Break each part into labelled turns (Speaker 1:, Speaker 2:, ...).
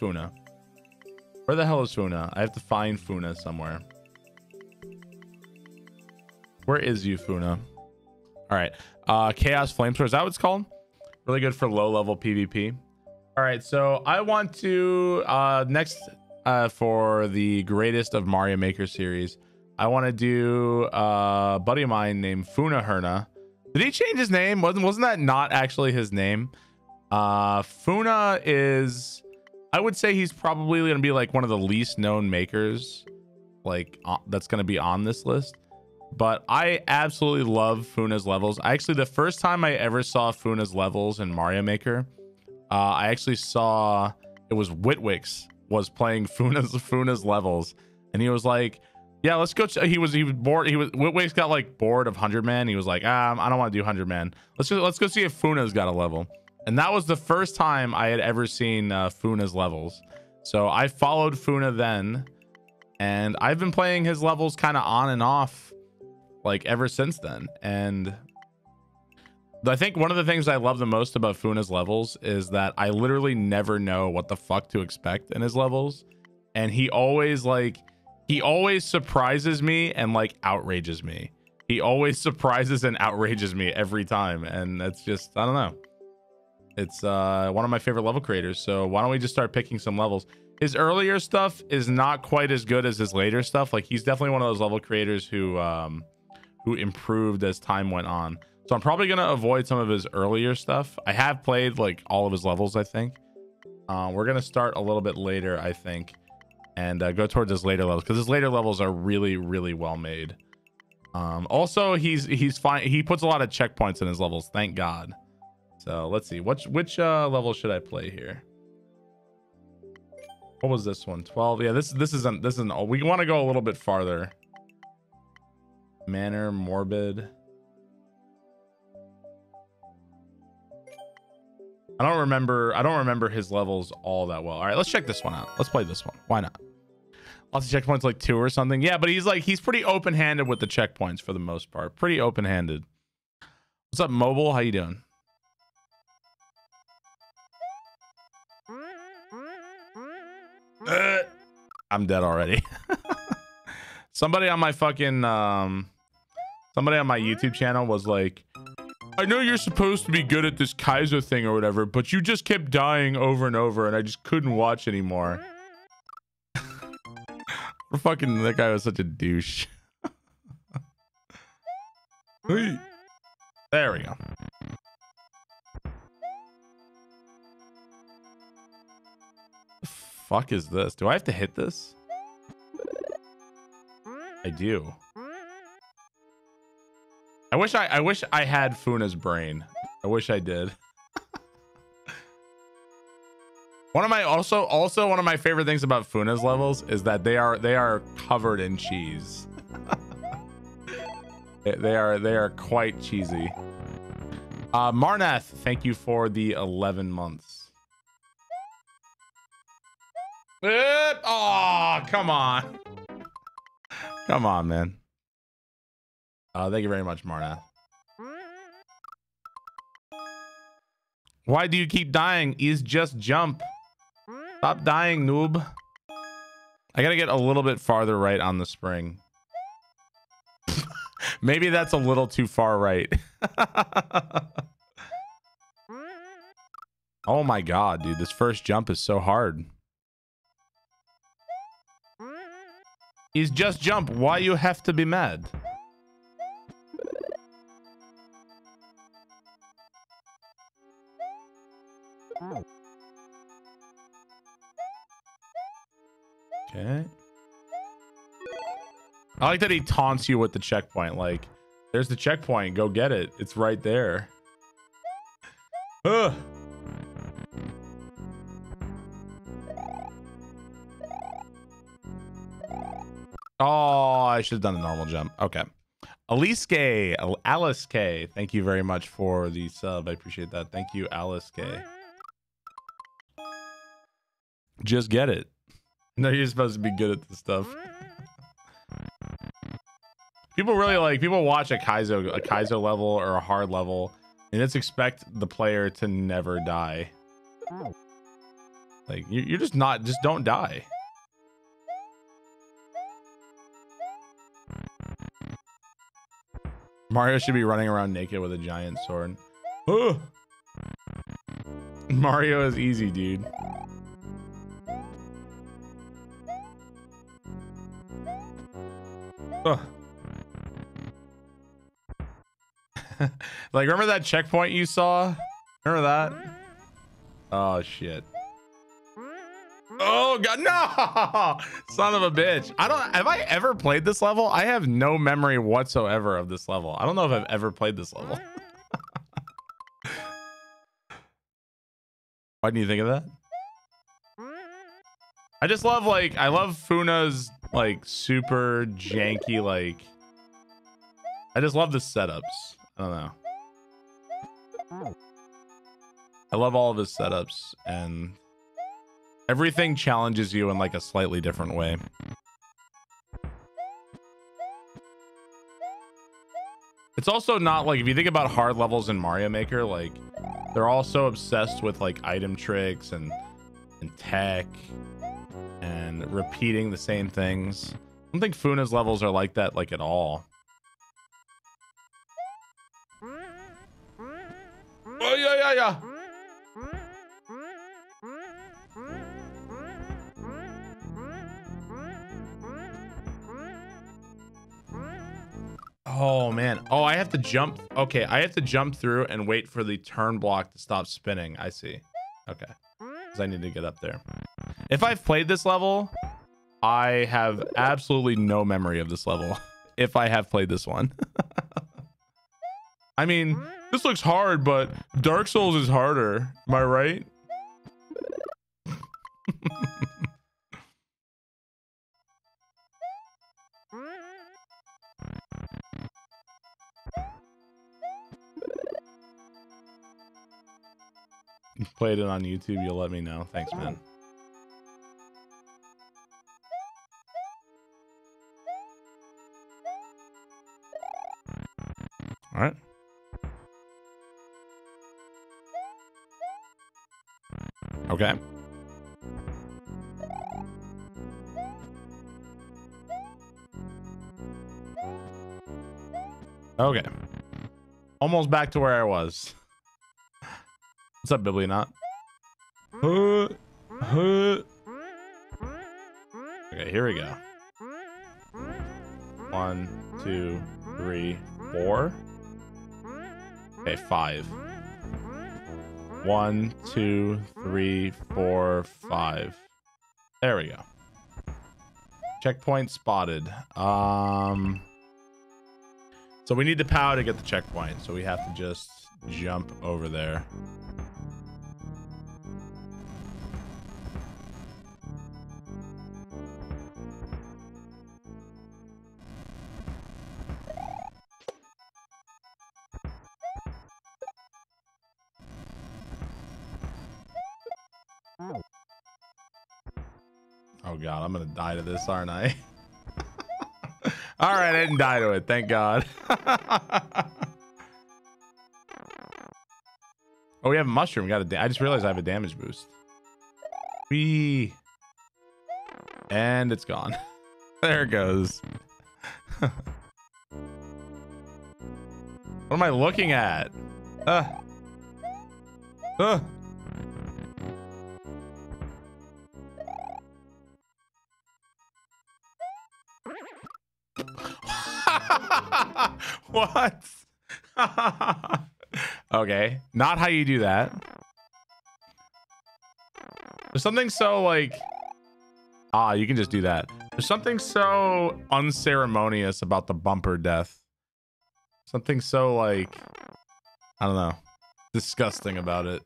Speaker 1: Funa? Where the hell is Funa? I have to find Funa somewhere. Where is you, Funa? All right. Chaos Flamethrower. Is that what it's called? Really good for low level PvP. All right. So I want to next for the greatest of Mario Maker series, I want to do a buddy of mine named Funahurnna. Did he change his name? Wasn't that not actually his name? Funa is, I would say he's probably going to be like one of the least known makers, like that's going to be on this list. But I absolutely love Funa's levels. Actually, the first time I ever saw Funa's levels in Mario Maker, I actually saw it was Witwix was playing Funa's levels, and he was like, "Yeah, let's go." He was bored. Witwix got like bored of 100 Man. He was like, I don't want to do 100 Man. Let's go see if Funa's got a level." And that was the first time I had ever seen Funa's levels. So I followed Funa then, and I've been playing his levels kind of on and off like ever since then. And I think one of the things I love the most about Funa's levels is that I literally never know what the fuck to expect in his levels, and he always surprises me and like outrages me. He always surprises and outrages me every time, and it's just, I don't know, it's one of my favorite level creators. So why don't we just start picking some levels? His earlier stuff is not quite as good as his later stuff. Like, he's definitely one of those level creators who improved as time went on. So I'm probably gonna avoid some of his earlier stuff. I have played like all of his levels, I think. We're gonna start a little bit later, I think, and go towards his later levels, because his later levels are really, really well made. Also, he's fine. He puts a lot of checkpoints in his levels, thank God. So let's see, which level should I play here? What was this one? 12. Yeah, this isn't. We want to go a little bit farther. Manor Morbid. I don't remember his levels all that well. All right, let's check this one out. Let's play this one. Why not? Lots of checkpoints, like 2 or something. Yeah, but he's pretty open-handed with the checkpoints for the most part. Pretty open-handed. What's up, Mobile? How you doing? I'm dead already. Somebody on my fucking somebody on my YouTube channel was like, I know you're supposed to be good at this Kaiser thing or whatever, but you just kept dying over and over, and I just couldn't watch anymore. Fucking, that guy was such a douche. There we go. The fuck is this? Do I have to hit this? I do. I wish I had Funa's brain. I wish I did. One of my also one of my favorite things about Funa's levels is that they are covered in cheese. they are quite cheesy. Marnath, thank you for the 11 months. Oh, come on. Come on, man. Thank you very much, Marnath. Why do you keep dying? Is just jump. Stop dying, noob. I gotta get a little bit farther right on the spring. Maybe that's a little too far right. Oh my god, dude. This first jump is so hard. Is just jump. Why you have to be mad? Okay. I like that he taunts you with the checkpoint. Like, there's the checkpoint. Go get it. It's right there. Ugh. Oh, I should have done the normal jump. Okay. Alice K. Thank you very much for the sub. I appreciate that. Thank you, Alice K. Just get it. No, you're supposed to be good at this stuff. People watch a Kaizo level or a hard level and just expect the player to never die. Like you're just not, just don't die. Mario should be running around naked with a giant sword. Oh! Mario is easy, dude. Oh. Like, remember that checkpoint you saw? Remember that? Oh, shit. Oh, God, no! Son of a bitch. Have I ever played this level? I have no memory whatsoever of this level. I don't know if I've ever played this level. Why do you think of that? I just love, like, I love Funa's, like, super janky, like, I just love the setups. I don't know. I love all of his setups, and everything challenges you in, like, a slightly different way. It's also not, like, if you think about hard levels in Mario Maker, like, they're also obsessed with, like, item tricks and tech and repeating the same things. I don't think Funa's levels are like that, like, at all. Oh, yeah. Oh, man. Oh, I have to jump. Okay, I have to jump through and wait for the turn block to stop spinning. I see. Okay. Because I need to get up there. If I've played this level, I have absolutely no memory of this level. If I have played this one. I mean, this looks hard, but Dark Souls is harder. Am I right? You played it on YouTube, you'll let me know. Thanks, man. All right. Okay. Okay. Almost back to where I was. What's up, Biblionaut? Okay, here we go. 1, 2, 3, 4. Okay, 5. 1, 2, 3, 4, 5. There we go. Checkpoint spotted. So we need the POW to get the checkpoint, so we have to just jump over there. Oh god, I'm gonna die to this, aren't I? All right, I didn't die to it, thank god. Oh, we have a mushroom. I just realized I have a damage boost. Whee! And it's gone. There it goes. What am I looking at? What? Okay, not how you do that. There's something so like, you can just do that. There's something so unceremonious about the bumper death. Something so like, I don't know, disgusting about it.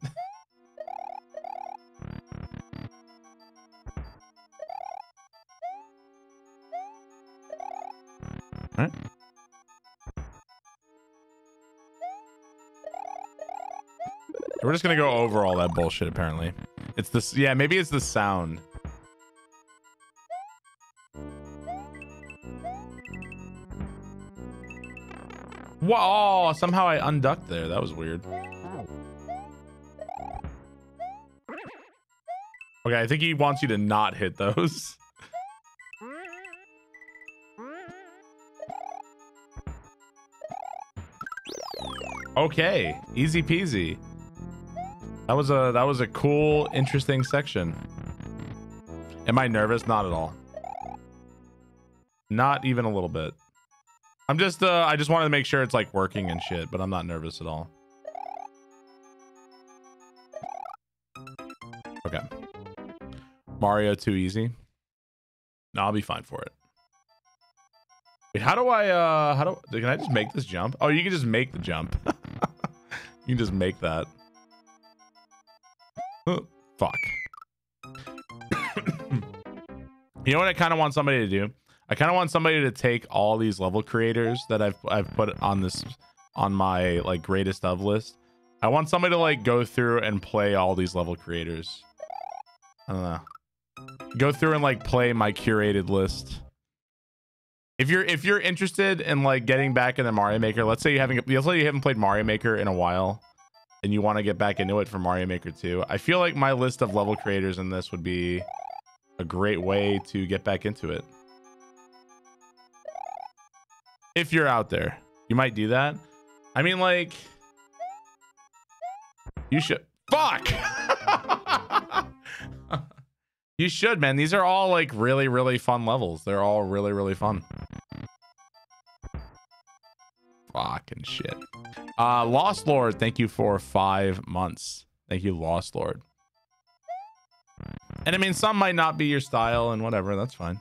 Speaker 1: All right. We're just gonna go over all that bullshit, apparently. It's this, yeah, maybe it's the sound. Whoa, somehow I unducked there. That was weird. Okay, I think he wants you to not hit those. Okay, easy peasy. That was a cool, interesting section. Am I nervous? Not at all. Not even a little bit. I'm just I just wanted to make sure it's like working and shit, but I'm not nervous at all. Okay. Mario too easy. No, I'll be fine for it. Wait, how do I can I just make this jump? Oh, you can just make the jump. You can just make that. Oh, fuck. You know what I kind of want somebody to do? I kind of want somebody to take all these level creators that I've put on my like greatest of list. I want somebody to like go through and play all these level creators. I don't know. Go through and like play my curated list. If you're interested in like getting back into Mario Maker, let's say you haven't played Mario Maker in a while and you want to get back into it for Mario Maker 2. I feel like my list of level creators in this would be a great way to get back into it. If you're out there, you might do that. I mean, like, you should. Fuck. You should, man. These are all like really, really fun levels. They're all really, really fun. Fucking shit. Lost Lord, thank you for 5 months. Thank you, Lost Lord. And I mean, some might not be your style and whatever. That's fine.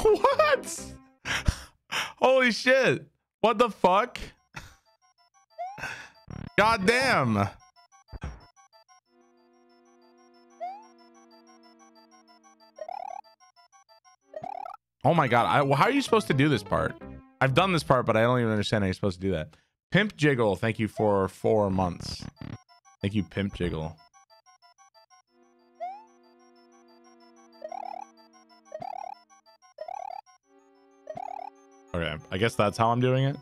Speaker 1: What? Holy shit. What the fuck? God damn. Oh my god. How are you supposed to do this part? I've done this part, but I don't even understand how you're supposed to do that. Pimp Jiggle, thank you for 4 months. Thank you, Pimp Jiggle. Okay, I guess that's how I'm doing it.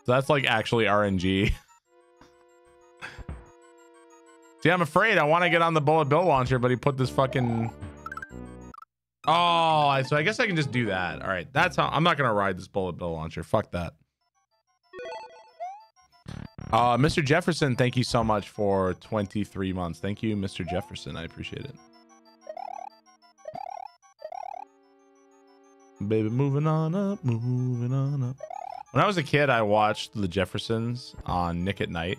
Speaker 1: So that's like actually RNG. See, I'm afraid I want to get on the bullet bill launcher, but he put this fucking... Oh, so I guess I can just do that. All right, that's how... I'm not going to ride this bullet bill launcher. Fuck that. Mr. Jefferson, thank you so much for 23 months. Thank you, Mr. Jefferson. I appreciate it. Baby, moving on up, moving on up. When I was a kid, I watched the Jeffersons on Nick at Night.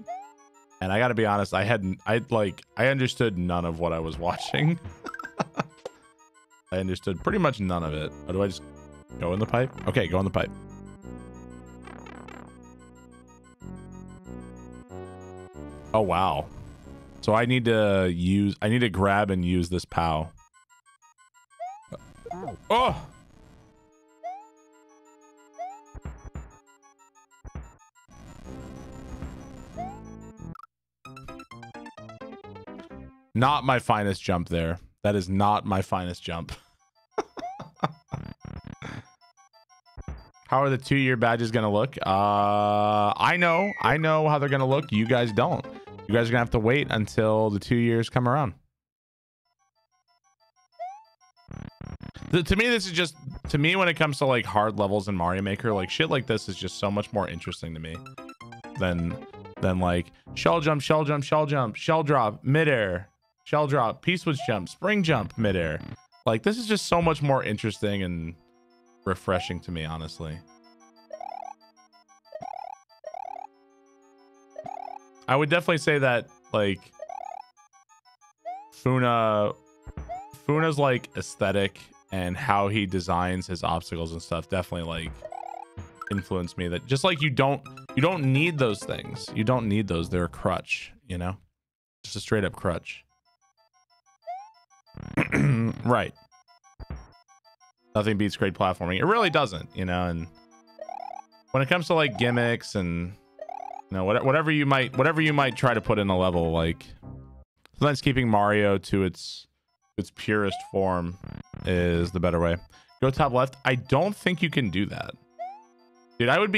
Speaker 1: And I gotta be honest, I understood none of what I was watching. I understood pretty much none of it. Or do I just go in the pipe? Okay, go in the pipe. Oh, wow. So I need to grab and use this POW. Oh! Not my finest jump there. That is not my finest jump. How are the 2-year badges gonna look? I know how they're gonna look. You guys don't. You guys are gonna have to wait until the 2 years come around. To me, this is just, to me, when it comes to like hard levels in Mario Maker, like shit like this is just so much more interesting to me than like shell jump, shell jump, shell jump, shell drop, midair, shell drop, P-switch jump, spring jump, midair. Like this is just so much more interesting and refreshing to me, honestly. I would definitely say that like Funa's like aesthetic and how he designs his obstacles and stuff definitely like influenced me. That just like you don't need those things. You don't need those. They're a crutch, you know? Just a straight up crutch. Right. Nothing beats great platforming. It really doesn't, you know? And when it comes to like gimmicks and You know, whatever you might try to put in a level, like sometimes keeping Mario to its purest form is the better way. Go top left. I don't think you can do that. Dude, I would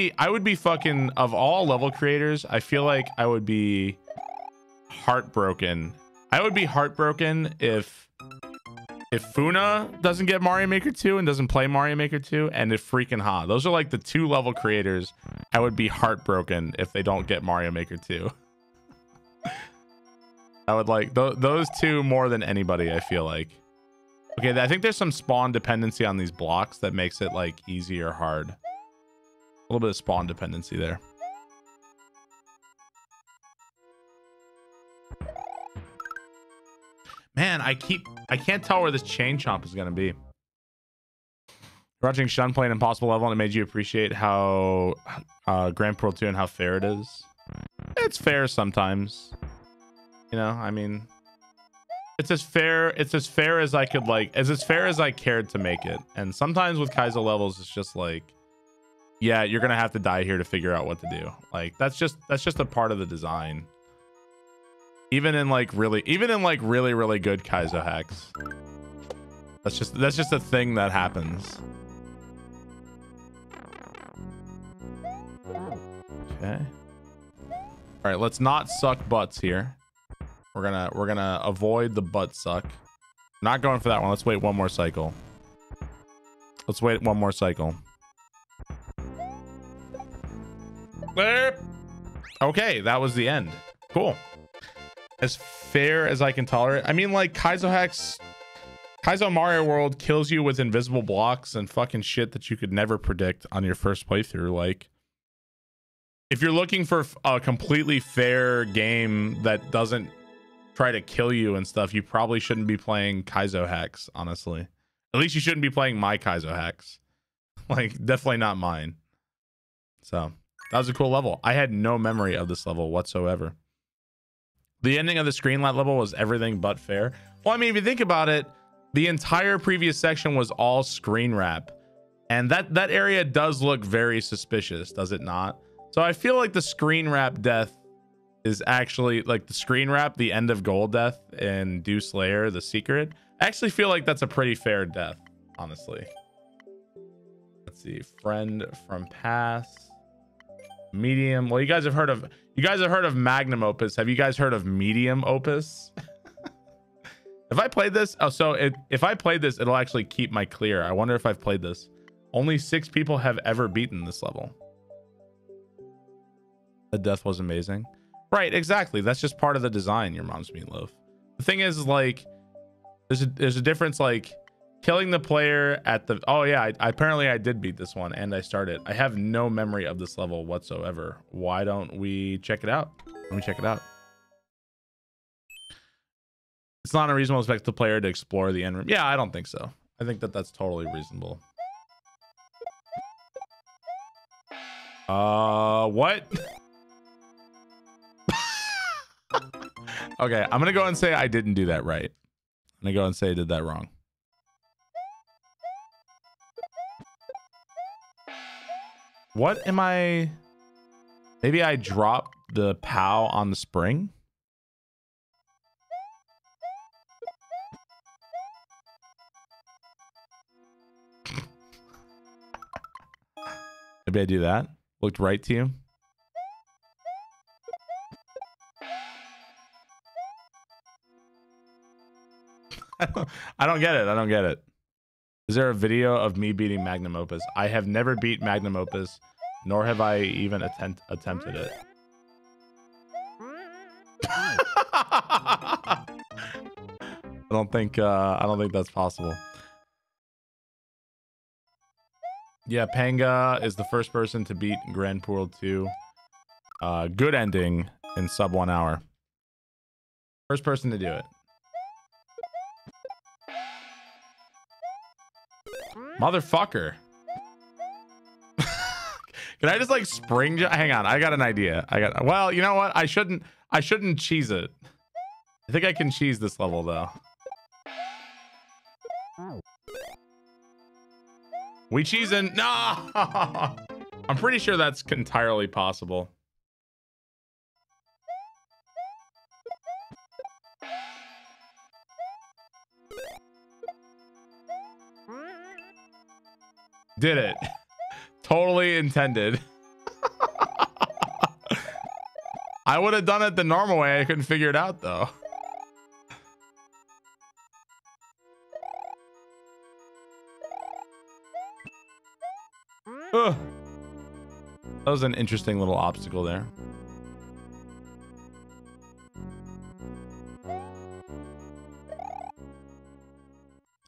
Speaker 1: be fucking, of all level creators, I feel like I would be heartbroken. I would be heartbroken if Funa doesn't get Mario Maker 2 and doesn't play Mario Maker 2, and if freaking Ha. Those are like the two level creators I would be heartbroken if they don't get Mario Maker 2. I would like those two more than anybody, I feel like. Okay, I think there's some spawn dependency on these blocks that makes it like easy or hard. A little bit of spawn dependency there. Man, I can't tell where this chain chomp is gonna be. Watching Shun play an impossible level, and it made you appreciate how Grand Pro 2 and how fair it is. It's fair sometimes. You know, I mean, it's as fair as I could like, as fair as I cared to make it. And sometimes with Kaizo levels, it's just like, yeah, you're gonna have to die here to figure out what to do. Like that's just a part of the design. Even in like really good Kaizo hacks. That's just a thing that happens. Okay. All right, let's not suck butts here. We're gonna avoid the butt suck. Not going for that one. Let's wait one more cycle. Let's wait one more cycle. Okay, that was the end. Cool. As fair as I can tolerate. I mean, like Kaizo hacks, Kaizo Mario World kills you with invisible blocks and fucking shit that you could never predict on your first playthrough. Like, if you're looking for a completely fair game that doesn't try to kill you and stuff, you probably shouldn't be playing Kaizo hacks, honestly. At least you shouldn't be playing my Kaizo hacks. Like, definitely not mine. So, that was a cool level. I had no memory of this level whatsoever. The ending of the Screenlight level was everything but fair. Well, I mean, if you think about it, the entire previous section was all screen wrap. And that area does look very suspicious, does it not? So I feel like the screen wrap death is actually like the screen wrap, the end of gold death in Deuce Lair, the secret. I actually feel like that's a pretty fair death, honestly. Let's see. Friend from past. Medium. Well, you guys have heard of Magnum Opus. Have you guys heard of Medium Opus? If I played this, if I played this, it'll actually keep my clear. I wonder if I've played this. Only 6 people have ever beaten this level. The death was amazing. Right, exactly. That's just part of the design, Your Mom's Meatloaf. The thing is, like, there's a difference, like, killing the player at the... Oh, yeah, apparently I did beat this one, and I started. I have no memory of this level whatsoever. Why don't we check it out? Let me check it out. It's not unreasonable to expect the player to explore the end room. Yeah, I don't think so. I think that's totally reasonable. What? Okay, I'm gonna go and say I didn't do that right. I'm gonna go and say I did that wrong. What am I? Maybe I dropped the POW on the spring? Maybe I do that. Looked right to you. I don't get it. I don't get it. Is there a video of me beating Magnum Opus? I have never beat Magnum Opus, nor have I even attempted it. I don't think that's possible. Yeah, Panga is the first person to beat Grand Pool 2. Good ending in sub 1 hour. First person to do it. Motherfucker. Can I just like spring hang on, I got an idea. Well, you know what? I shouldn't cheese it. I think I can cheese this level though. We cheesing. No. I'm pretty sure that's entirely possible. Did it. Totally intended. I would have done it the normal way. I couldn't figure it out though. Ugh. That was an interesting little obstacle there.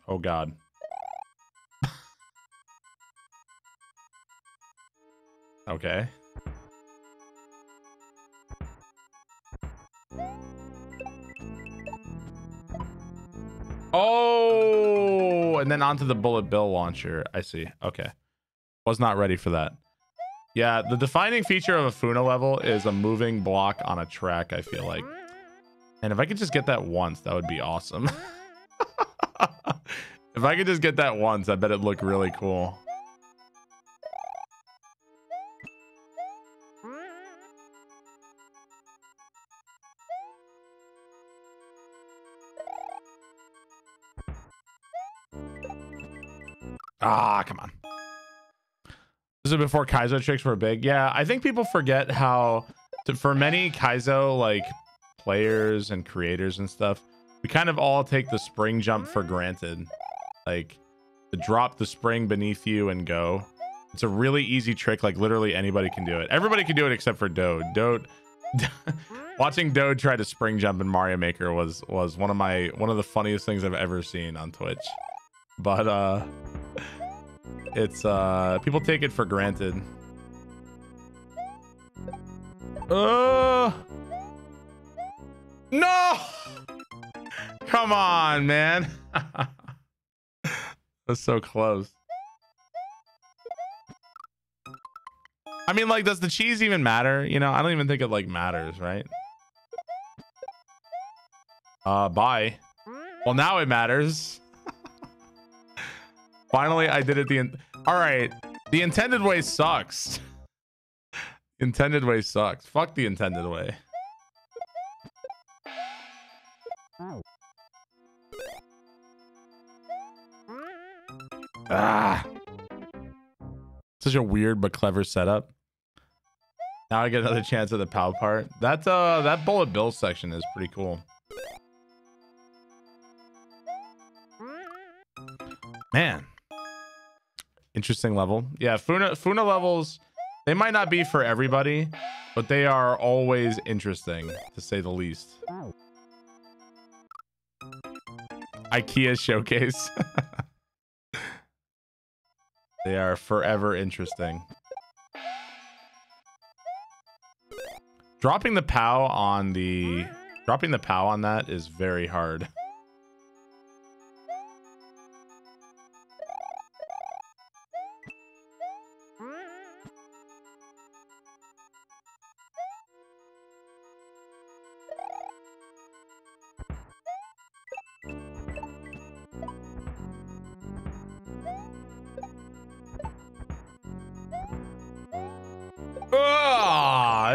Speaker 1: Oh God. Okay. Oh, and then onto the bullet bill launcher. I see. Okay. Was not ready for that. Yeah, the defining feature of a Funa level is a moving block on a track, I feel like. And if I could just get that once, that would be awesome. If I could just get that once, I bet it'd look really cool. Ah, come on. This is before Kaizo tricks were big. Yeah, I think people forget how, for many Kaizo like players and creators and stuff, we kind of all take the spring jump for granted. Like, to drop the spring beneath you and go. It's a really easy trick. Like, literally anybody can do it. Everybody can do it except for Dode. Watching Dode try to spring jump in Mario Maker was one of the funniest things I've ever seen on Twitch. But it's people take it for granted. No! Come on, man. That's so close. I mean, like, does the cheese even matter? You know, I don't even think it like matters, right? Bye. Well, now it matters. Finally, I did it all right. The intended way sucks. Intended way sucks. Fuck the intended way. Ah. Such a weird but clever setup. Now I get another chance at the POW part. That bullet bill section is pretty cool. Man. Interesting level. Yeah, Funa levels, they might not be for everybody, but they are always interesting, to say the least. IKEA showcase. They are forever interesting. Dropping the POW on that is very hard.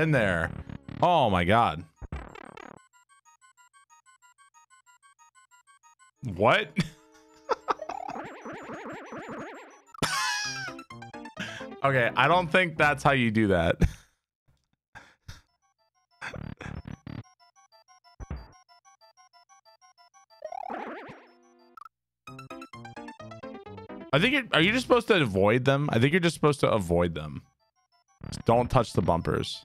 Speaker 1: In there. Oh my God. What? Okay, I don't think that's how you do that. I think are you just supposed to avoid them? I think you're just supposed to avoid them. Just don't touch the bumpers.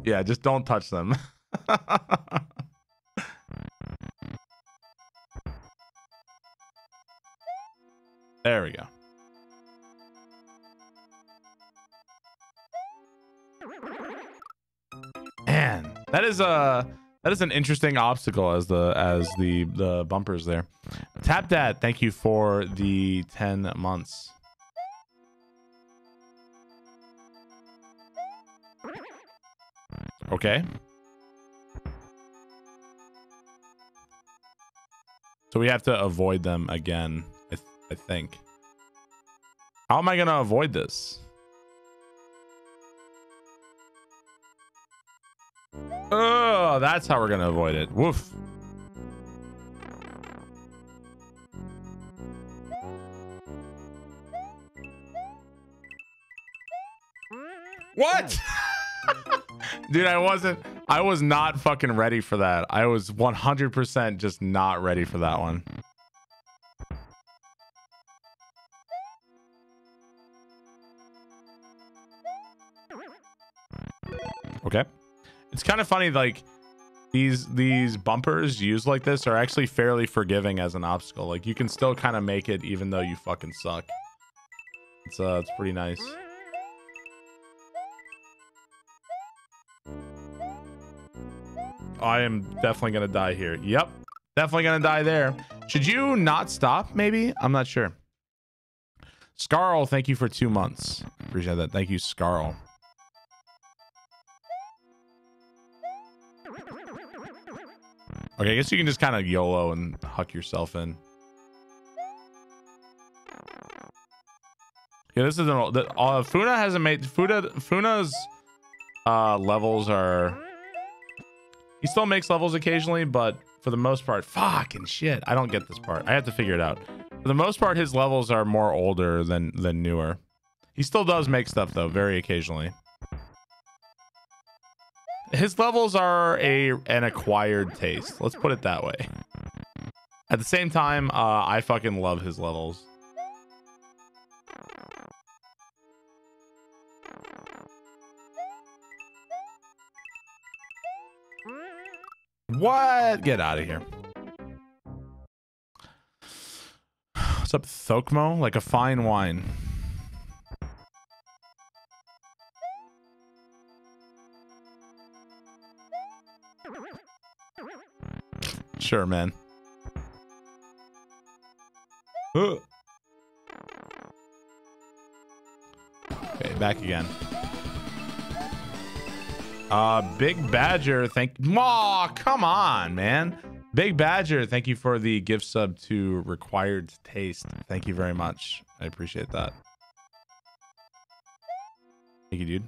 Speaker 1: Yeah, just don't touch them. There we go. Man, that is an interesting obstacle as the bumpers there. Tap Dad, thank you for the 10 months. Okay. So we have to avoid them again, I think. How am I going to avoid this? Oh, that's how we're going to avoid it. Woof. What? Dude, I was not fucking ready for that. I was 100% just not ready for that one. Okay. It's kind of funny, like these bumpers used like this are actually fairly forgiving as an obstacle. Like you can still kind of make it even though you fucking suck. It's pretty nice. I am definitely gonna die here. Yep, definitely gonna die there. Should you not stop? Maybe, I'm not sure. Scarl, thank you for 2 months. Appreciate that. Thank you, Scarl. Okay, I guess you can just kind of YOLO and huck yourself in. Yeah, this is Funa hasn't made Funa's levels are. He still makes levels occasionally, but for the most part, fucking shit, I don't get this part. I have to figure it out. For the most part, his levels are more older than newer. He still does make stuff though, very occasionally. His levels are an acquired taste. Let's put it that way. At the same time, I fucking love his levels. What? Get out of here. What's up, Thokmo? Like a fine wine. Sure, man. Okay, back again. Big Badger, Aw, come on, man. Big Badger, thank you for the gift sub to Required Taste. Thank you very much. I appreciate that. Thank you, dude.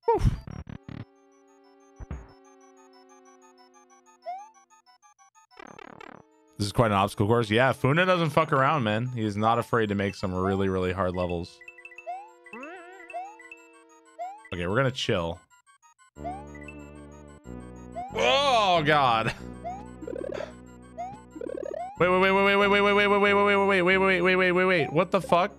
Speaker 1: Whew. This is quite an obstacle course. Yeah, Funa doesn't fuck around, man. He is not afraid to make some really, really hard levels. Okay, we're gonna chill. Oh God! Wait! What the fuck?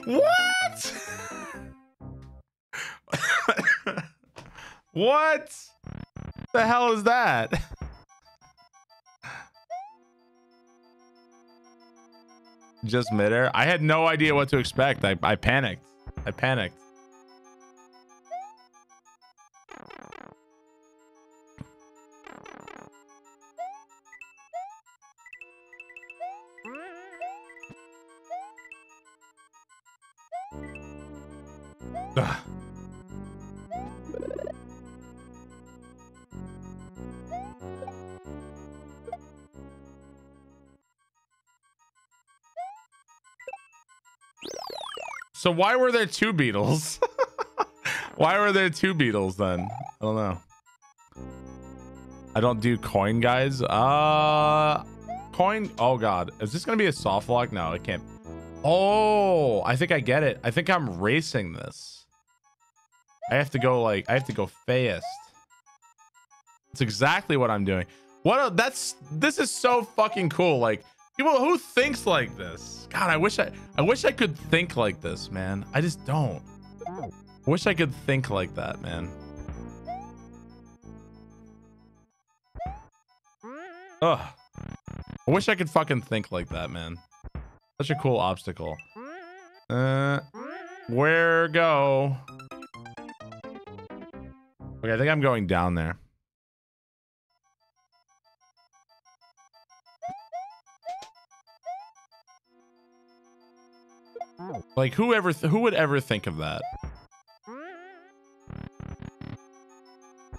Speaker 1: What? What the hell is that? Just midair. I had no idea what to expect. I panicked. I panicked. Ugh. So why were there 2 beetles? Why were there 2 beetles then? I don't know. I don't do coin guys. Coin. Oh God, is this gonna be a soft lock? No, it can't. Oh, I think I get it. I think I'm racing this. I have to go fast. That's exactly what I'm doing. This is so fucking cool. Like, people who thinks like this. God, I wish I could think like this, man. I just don't. I wish I could think like that, man. Ugh. I wish I could fucking think like that, man. Such a cool obstacle. Where go? Okay, I think I'm going down there. Like, who would ever think of that?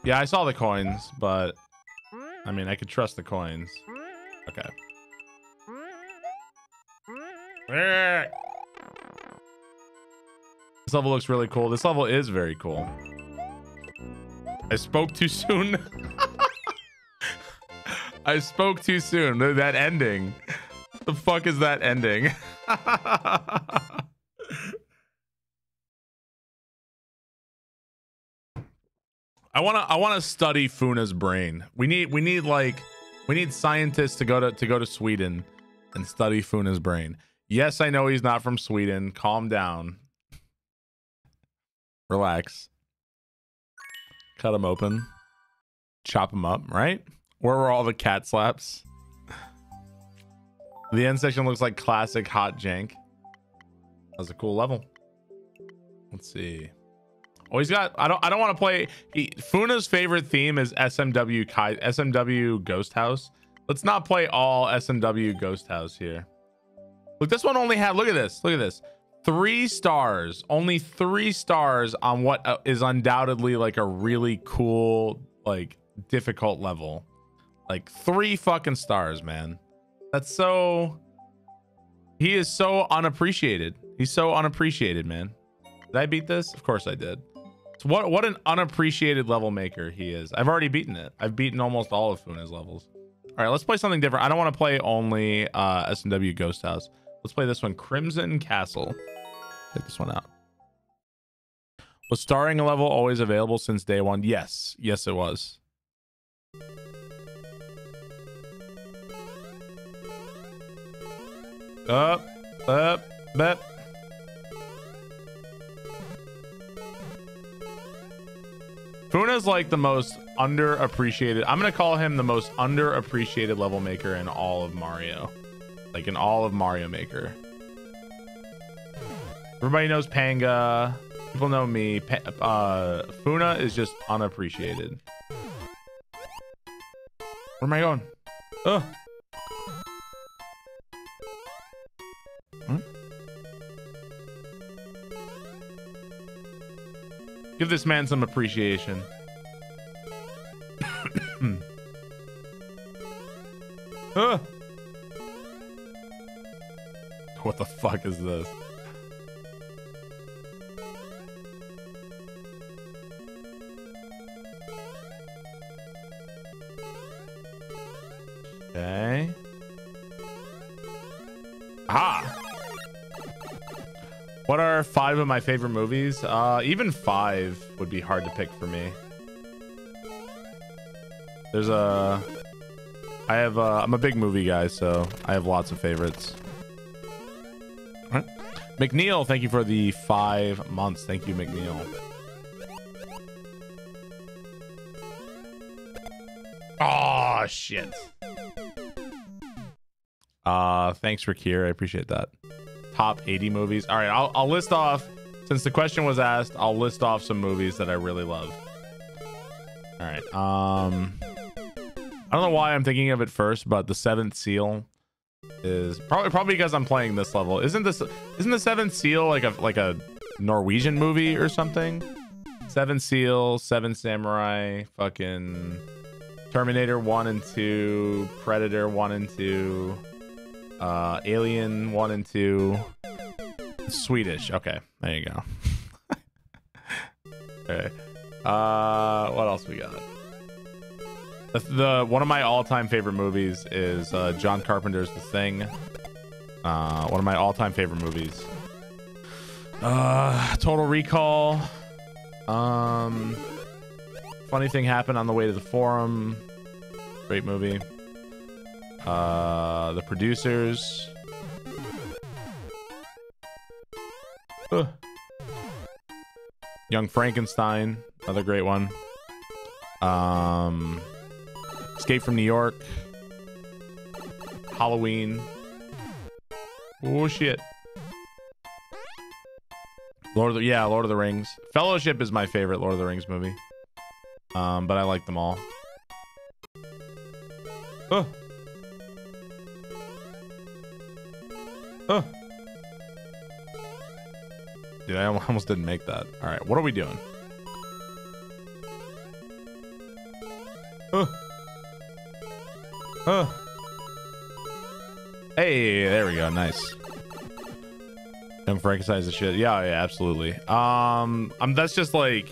Speaker 1: Yeah, I saw the coins, but I mean, I could trust the coins. Okay. This level looks really cool. This level is very cool. I spoke too soon. I spoke too soon. That ending. The fuck is that ending? I wanna study Funa's brain. We need scientists to go to Sweden and study Funa's brain. Yes, I know he's not from Sweden. Calm down. Relax. Cut him open. Chop him up, right? Where were all the cat slaps? The end section looks like classic hot jank. That was a cool level. Let's see. Oh, he's got. I don't want to play. Funa's favorite theme is SMW Ghost House. Let's not play all SMW Ghost House here. Look, this one only had. Look at this. Look at this. 3 stars. Only 3 stars on what is undoubtedly like a really cool, like difficult level. Like 3 fucking stars, man. That's so. He is so unappreciated. He's so unappreciated, man. Did I beat this? Of course I did. So what an unappreciated level maker he is. I've already beaten it. I've beaten almost all of Funa's levels. All right, let's play something different. I don't want to play only SMW Ghost House. Let's play this one, Crimson Castle. Check this one out. Was starring a level always available since day 1? Yes. Yes, it was. Up. Funa's like the most underappreciated. I'm gonna call him the most underappreciated level maker in all of Mario. Like in all of Mario Maker. Everybody knows Panga. People know me. Funa is just unappreciated. Where am I going? Ugh. Give this man some appreciation. What the fuck is this? Okay. Ah. What are 5 of my favorite movies? Even 5 would be hard to pick for me. There's I'm a big movie guy, so I have lots of favorites. All right. McNeil, thank you for the 5 months. Thank you, McNeil. Oh shit. Thanks for Kier. I appreciate that. Top 80 movies. All right, I'll list off, since the question was asked, I'll list off some movies that I really love. All right. I don't know why I'm thinking of it first, but The Seventh Seal is probably because I'm playing this level. Isn't The Seventh Seal like a Norwegian movie or something? Seven Seal, Seven Samurai, fucking Terminator 1 and 2, Predator 1 and 2, Alien 1 and 2. Swedish. Okay, there you go. Okay. What else we got? One of my all-time favorite movies is John Carpenter's The Thing. One of my all-time favorite movies. Total Recall. Funny Thing Happened on the Way to the Forum. Great movie. The Producers. Young Frankenstein, another great one. Escape from New York. Halloween. Oh shit. Lord of the Rings. Fellowship is my favorite Lord of the Rings movie. But I like them all. Dude, I almost didn't make that. All right, what are we doing? Hey, there we go. Nice. Young Frankenstein's the shit. Yeah, absolutely. That's just like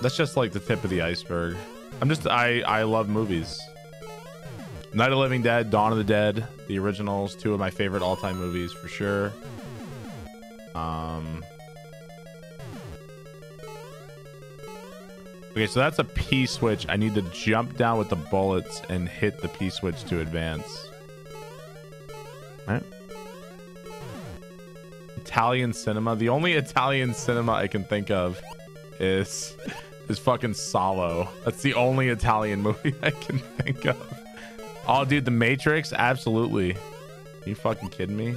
Speaker 1: That's just like the tip of the iceberg. I love movies. Night of the Living Dead, Dawn of the Dead, the originals, 2 of my favorite all-time movies for sure. Okay, so that's a P switch. I need to jump down with the bullets and hit the P switch to advance. All right. Italian cinema. The only Italian cinema I can think of is fucking Salo. That's the only Italian movie I can think of. Oh, dude, The Matrix? Absolutely. You fucking kidding me?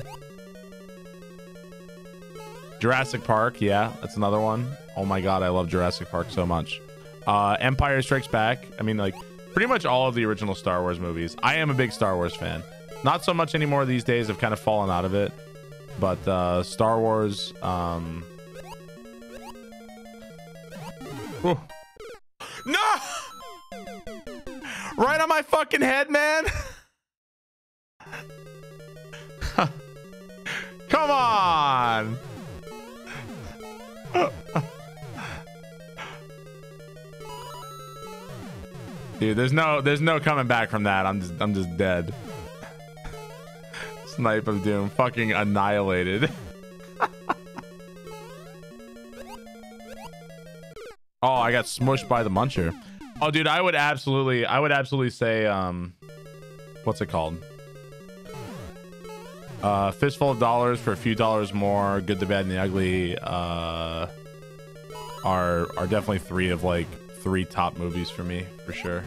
Speaker 1: Jurassic Park. Yeah, that's another one. Oh my God, I love Jurassic Park so much. Empire Strikes Back. I mean, like, pretty much all of the original Star Wars movies. I am a big Star Wars fan. Not so much anymore these days. I've kind of fallen out of it. But Star Wars. Ooh. No! Right on my fucking head, man. Come on. Dude, there's no coming back from that. I'm just dead. Snipe of Doom, fucking annihilated. Oh, I got smushed by the muncher. Oh, dude, I would absolutely say, what's it called? Fistful of Dollars for a few dollars more. Good, the Bad, and the Ugly are definitely 3 of like 3 top movies for me, for sure.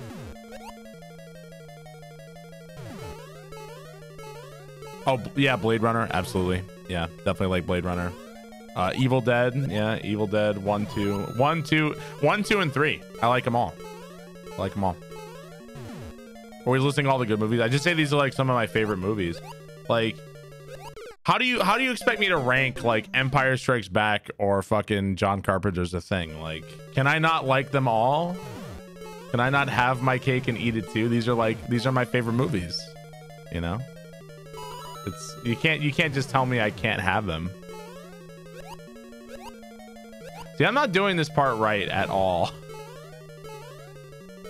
Speaker 1: Oh yeah, Blade Runner, absolutely. Yeah, definitely like Blade Runner. Evil Dead, yeah, Evil Dead 1, 2, 2, and 3. I like them all. I like them all. Always listing all the good movies. I just say these are like some of my favorite movies. Like, how do you expect me to rank like Empire Strikes Back or fucking John Carpenter's The Thing? Like, can I not like them all? Can I not have my cake and eat it too? These are my favorite movies. You know? It's you can't just tell me I can't have them. See, I'm not doing this part right at all.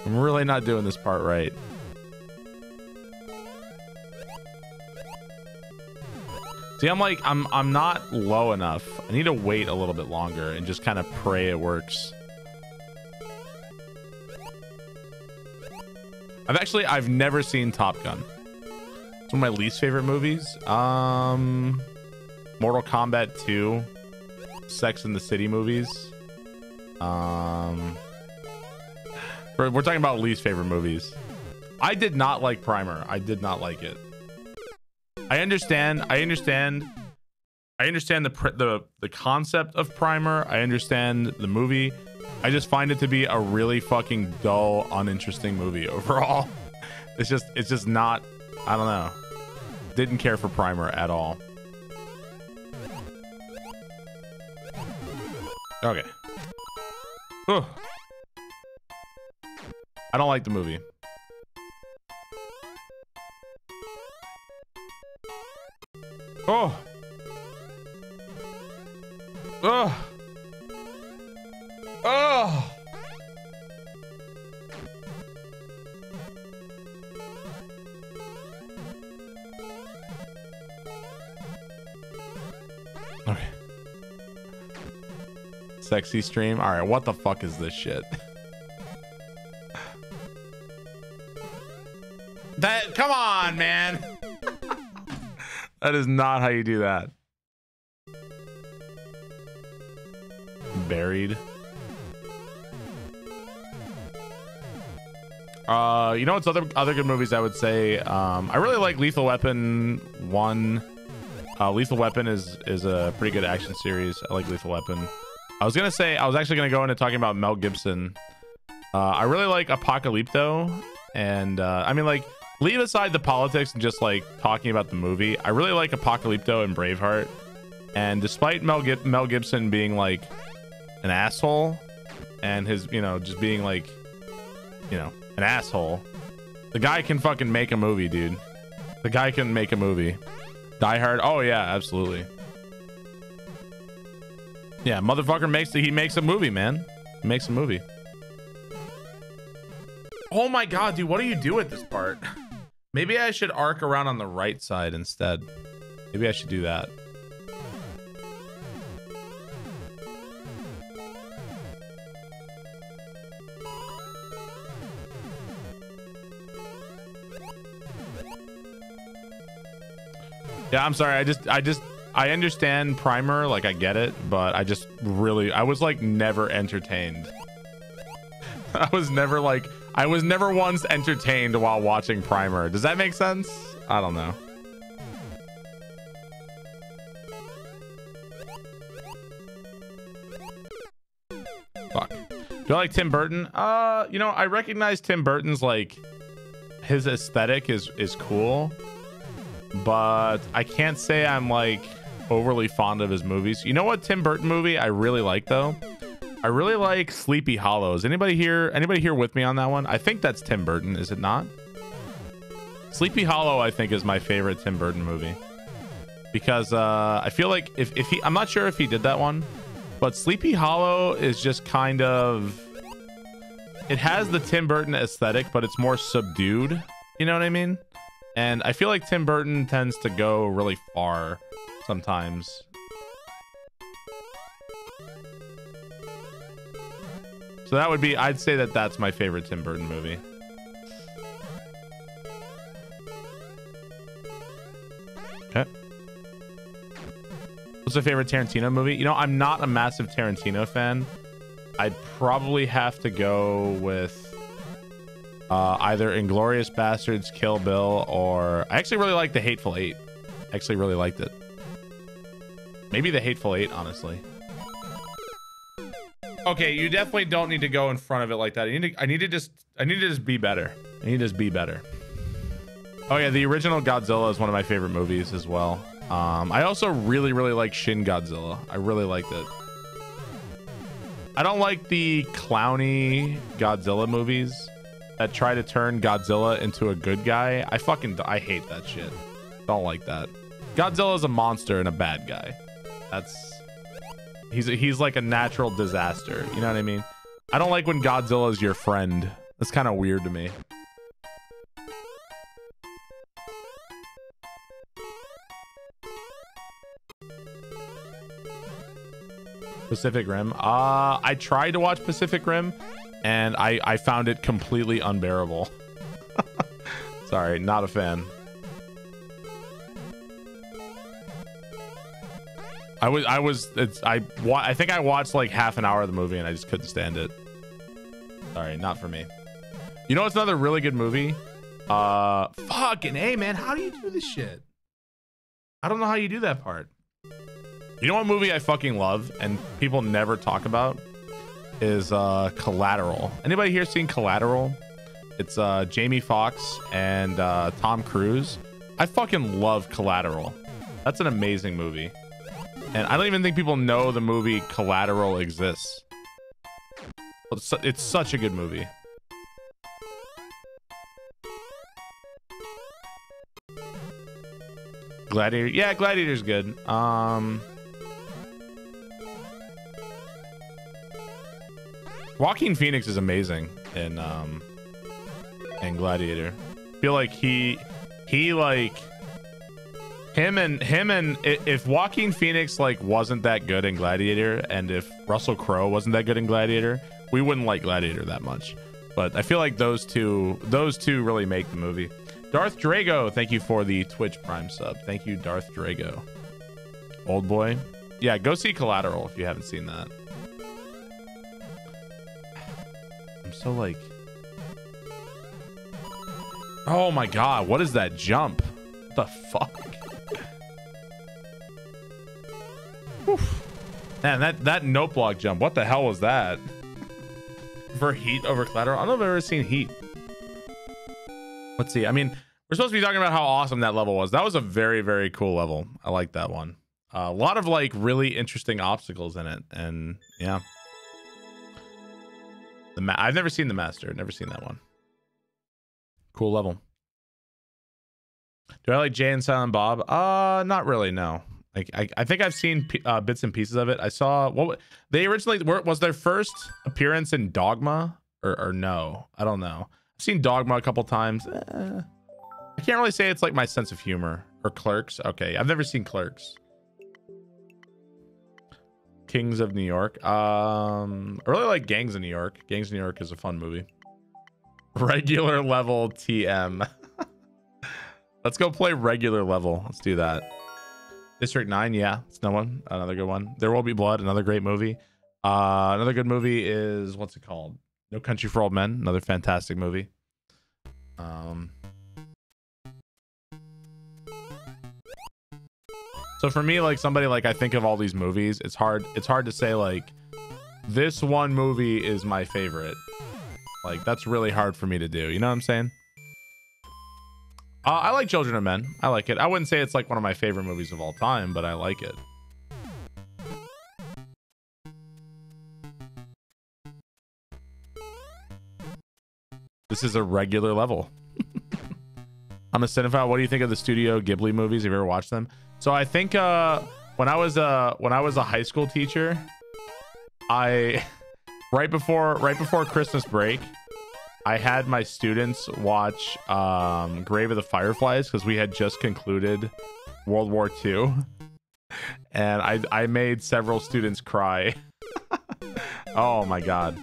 Speaker 1: I'm really not doing this part right. See, I'm not low enough. I need to wait a little bit longer and just kind of pray it works. I've never seen Top Gun. It's one of my least favorite movies. Mortal Kombat 2, Sex and the City movies. We're talking about least favorite movies. I did not like Primer. I did not like it. I understand the concept of Primer. I understand the movie. I just find it to be a really fucking dull, uninteresting movie overall. It's just not, I don't know. Didn't care for Primer at all. Okay. Ugh. I don't like the movie. Oh. Oh. Oh. Okay. Sexy stream. All right, what the fuck is this shit? Come on, man. That is not how you do that. Buried. You know what's other good movies I would say? I really like Lethal Weapon 1. Lethal Weapon is a pretty good action series. I like Lethal Weapon. I was actually gonna go into talking about Mel Gibson. I really like Apocalypto, and I mean, like, leave aside the politics and just like talking about the movie. I really like Apocalypto and Braveheart. And despite Mel Gibson being like an asshole and his, just being like, an asshole, the guy can fucking make a movie, dude. The guy can make a movie. Die Hard. Oh yeah, absolutely. Yeah, motherfucker makes a movie, man. He makes a movie. Oh my god, dude, what do you do at this part? Maybe I should arc around on the right side instead. Maybe I should do that. Yeah, I'm sorry. I understand primer, like I get it, but I was like never entertained. I was never once entertained while watching primer. Does that make sense? I don't know. Fuck. Do I like Tim Burton? You know, I recognize Tim Burton's, like, his aesthetic is cool, but I can't say I'm like overly fond of his movies. You know what Tim Burton movie I really like though? I really like Sleepy Hollow. Is anybody here with me on that one? I think that's Tim Burton, is it not? Sleepy Hollow I think is my favorite Tim Burton movie, because I feel like if he, I'm not sure if he did that one, but Sleepy Hollow is just kind of, it has the Tim Burton aesthetic, but it's more subdued, you know what I mean? And I feel like Tim Burton tends to go really far sometimes. So that would be, I'd say that that's my favorite Tim Burton movie. Okay. What's your favorite Tarantino movie? You know, I'm not a massive Tarantino fan. I'd probably have to go with either Inglourious Bastards, Kill Bill, or I actually really like The Hateful Eight. Actually really liked it. Maybe The Hateful Eight, honestly. Okay, you definitely don't need to go in front of it like that. I need to just be better. I need to just be better. Oh yeah, the original Godzilla is one of my favorite movies as well. I also really like Shin Godzilla. I really liked it. I don't like the clowny Godzilla movies that try to turn Godzilla into a good guy. I hate that shit. Don't like that. Godzilla's a monster and a bad guy. He's like a natural disaster. You know what I mean? I don't like when Godzilla's your friend. That's kind of weird to me. Pacific Rim. I tried to watch Pacific Rim and I found it completely unbearable. Sorry, not a fan. I think I watched like half an hour of the movie and I just couldn't stand it. Sorry, not for me. You know what's another really good movie? Fucking hey man, how do you do this shit? I don't know how you do that part. You know what movie I fucking love and people never talk about is Collateral. Anybody here seen Collateral? It's Jamie Foxx and Tom Cruise. I fucking love Collateral. That's an amazing movie. And I don't even think people know the movie Collateral exists. It's such a good movie. Gladiator. Yeah, Gladiator's good. Joaquin Phoenix is amazing in Gladiator. I feel like he like him and if Joaquin Phoenix like wasn't that good in Gladiator, and if Russell Crowe wasn't that good in Gladiator, we wouldn't like Gladiator that much. But I feel like those two really make the movie. Darth Drago, thank you for the Twitch Prime sub. Thank you, Darth Drago. Old boy. Yeah, go see Collateral if you haven't seen that. I'm so like, oh my god, what is that jump? What the fuck? Oof. Man, that note block jump, what the hell was that? For Heat over Collateral? I don't know if I've ever seen Heat. Let's see. I mean, we're supposed to be talking about how awesome that level was. That was a very cool level. I like that one. A lot of like really interesting obstacles in it, and yeah. I've never seen The Master. Never seen that one. Cool level. Do I like Jay and Silent Bob? Not really. No. Like I think I've seen bits and pieces of it. I saw what they originally was their first appearance in Dogma, or no? I don't know. I've seen Dogma a couple times. I can't really say it's like my sense of humor. Or Clerks. Okay, I've never seen Clerks. Kings of New York. I really like Gangs of New York. Gangs of New York is a fun movie. Regular level TM. Let's go play regular level. Let's do that. District 9, yeah, it's no one. Another good one. There Will Be Blood, another great movie. Another good movie is, what's it called? No Country for Old Men, another fantastic movie. So for me, like somebody like I think of all these movies, it's hard to say like this one movie is my favorite. Like that's really hard for me to do. You know what I'm saying? I like Children of Men. I like it. I wouldn't say it's like one of my favorite movies of all time, but I like it. This is a regular level. I'm a cinephile. What do you think of the Studio Ghibli movies? Have you ever watched them? So I think when I was a high school teacher, right before Christmas break, I had my students watch Grave of the Fireflies because we had just concluded World War II, and I made several students cry. Oh my god.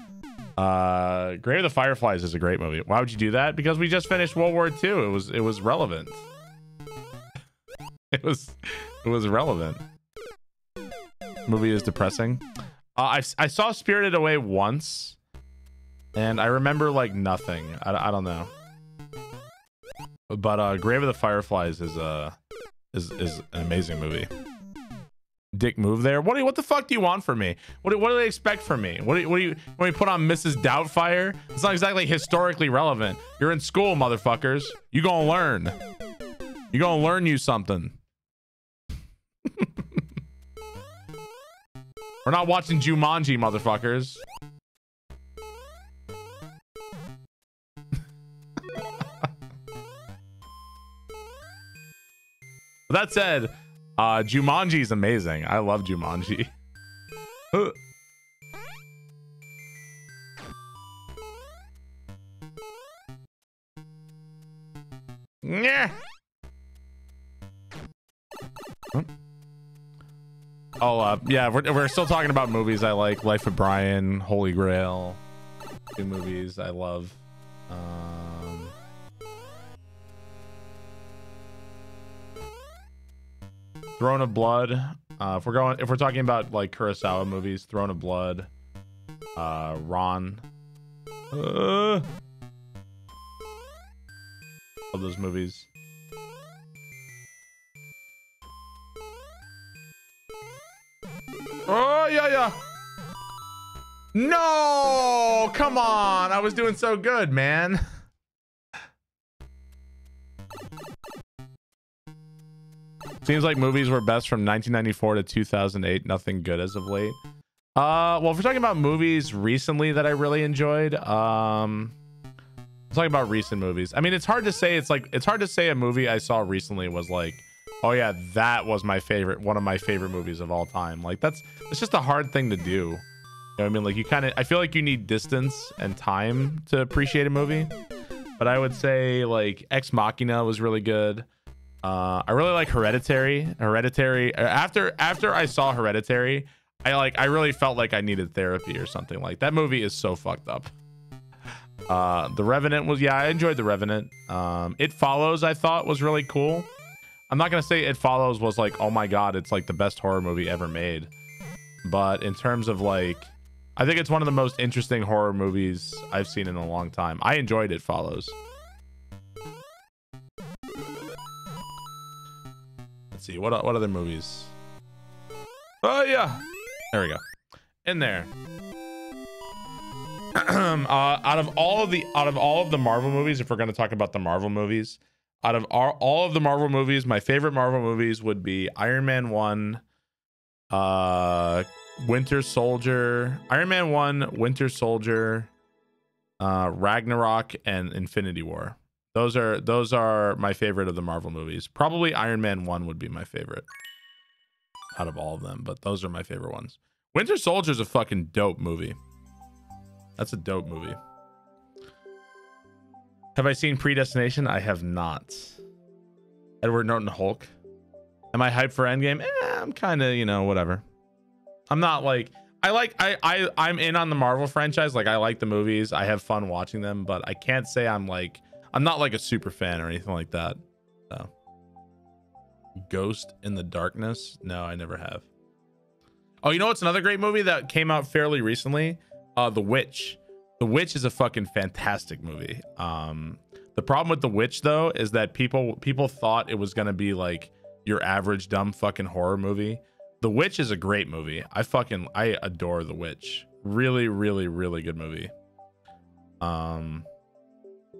Speaker 1: Grave of the Fireflies is a great movie. Why would you do that? Because we just finished World War II. It was relevant. It was relevant. Movie is depressing. I saw Spirited Away once, and I remember like nothing. I don't know. But Grave of the Fireflies is an amazing movie. Dick move there. What the fuck do you want from me? What do they expect from me? What do you when we put on Mrs. Doubtfire? It's not exactly historically relevant. You're in school, motherfuckers. You gonna learn. You gonna learn you something. We're not watching Jumanji, motherfuckers. That said, Jumanji is amazing. I love Jumanji. Yeah. Oh, yeah, we're still talking about movies I like. Life of Brian, Holy Grail, two movies I love. Throne of Blood. If we're talking about like Kurosawa movies, Throne of Blood, Ron. Love those movies. Oh yeah. No, come on. I was doing so good, man. Seems like movies were best from 1994 to 2008. Nothing good as of late. Well, if we're talking about movies recently that I really enjoyed, I'm talking about recent movies. I mean, it's hard to say. It's hard to say a movie I saw recently was like, oh yeah, that was my favorite, one of my favorite movies of all time. Like it's just a hard thing to do. You know what I mean? Like I feel like you need distance and time to appreciate a movie. But I would say like Ex Machina was really good. I really like Hereditary. After I saw Hereditary, I really felt like I needed therapy or something. Like that movie is so fucked up. The Revenant was, yeah, I enjoyed The Revenant. It Follows, I thought was really cool. I'm not gonna say It Follows was like, oh my god, it's like the best horror movie ever made. But in terms of like, I think it's one of the most interesting horror movies I've seen in a long time. I enjoyed It Follows. Let's see, what other movies? Oh yeah, there we go. In there. Out of all of the Marvel movies, if we're going to talk about the Marvel movies, out of all of the Marvel movies, my favorite Marvel movies would be Iron Man 1, Winter Soldier, Iron Man 1, Winter Soldier, Ragnarok, and Infinity War. Those are my favorite of the Marvel movies. Probably Iron Man 1 would be my favorite out of all of them, but those are my favorite ones. Winter Soldier is a fucking dope movie. That's a dope movie. Have I seen Predestination? I have not. Edward Norton Hulk. Am I hyped for Endgame? I'm kind of, you know, whatever. I'm not like I'm in on the Marvel franchise. Like I like the movies. I have fun watching them, but I can't say I'm not like a super fan or anything like that. So. Ghost in the Darkness? No, I never have. Oh, you know what's another great movie that came out fairly recently? The Witch. The Witch is a fucking fantastic movie. The problem with The Witch though is that people thought it was gonna be like your average dumb fucking horror movie. The Witch is a great movie. I adore The Witch. Really, really, really good movie. The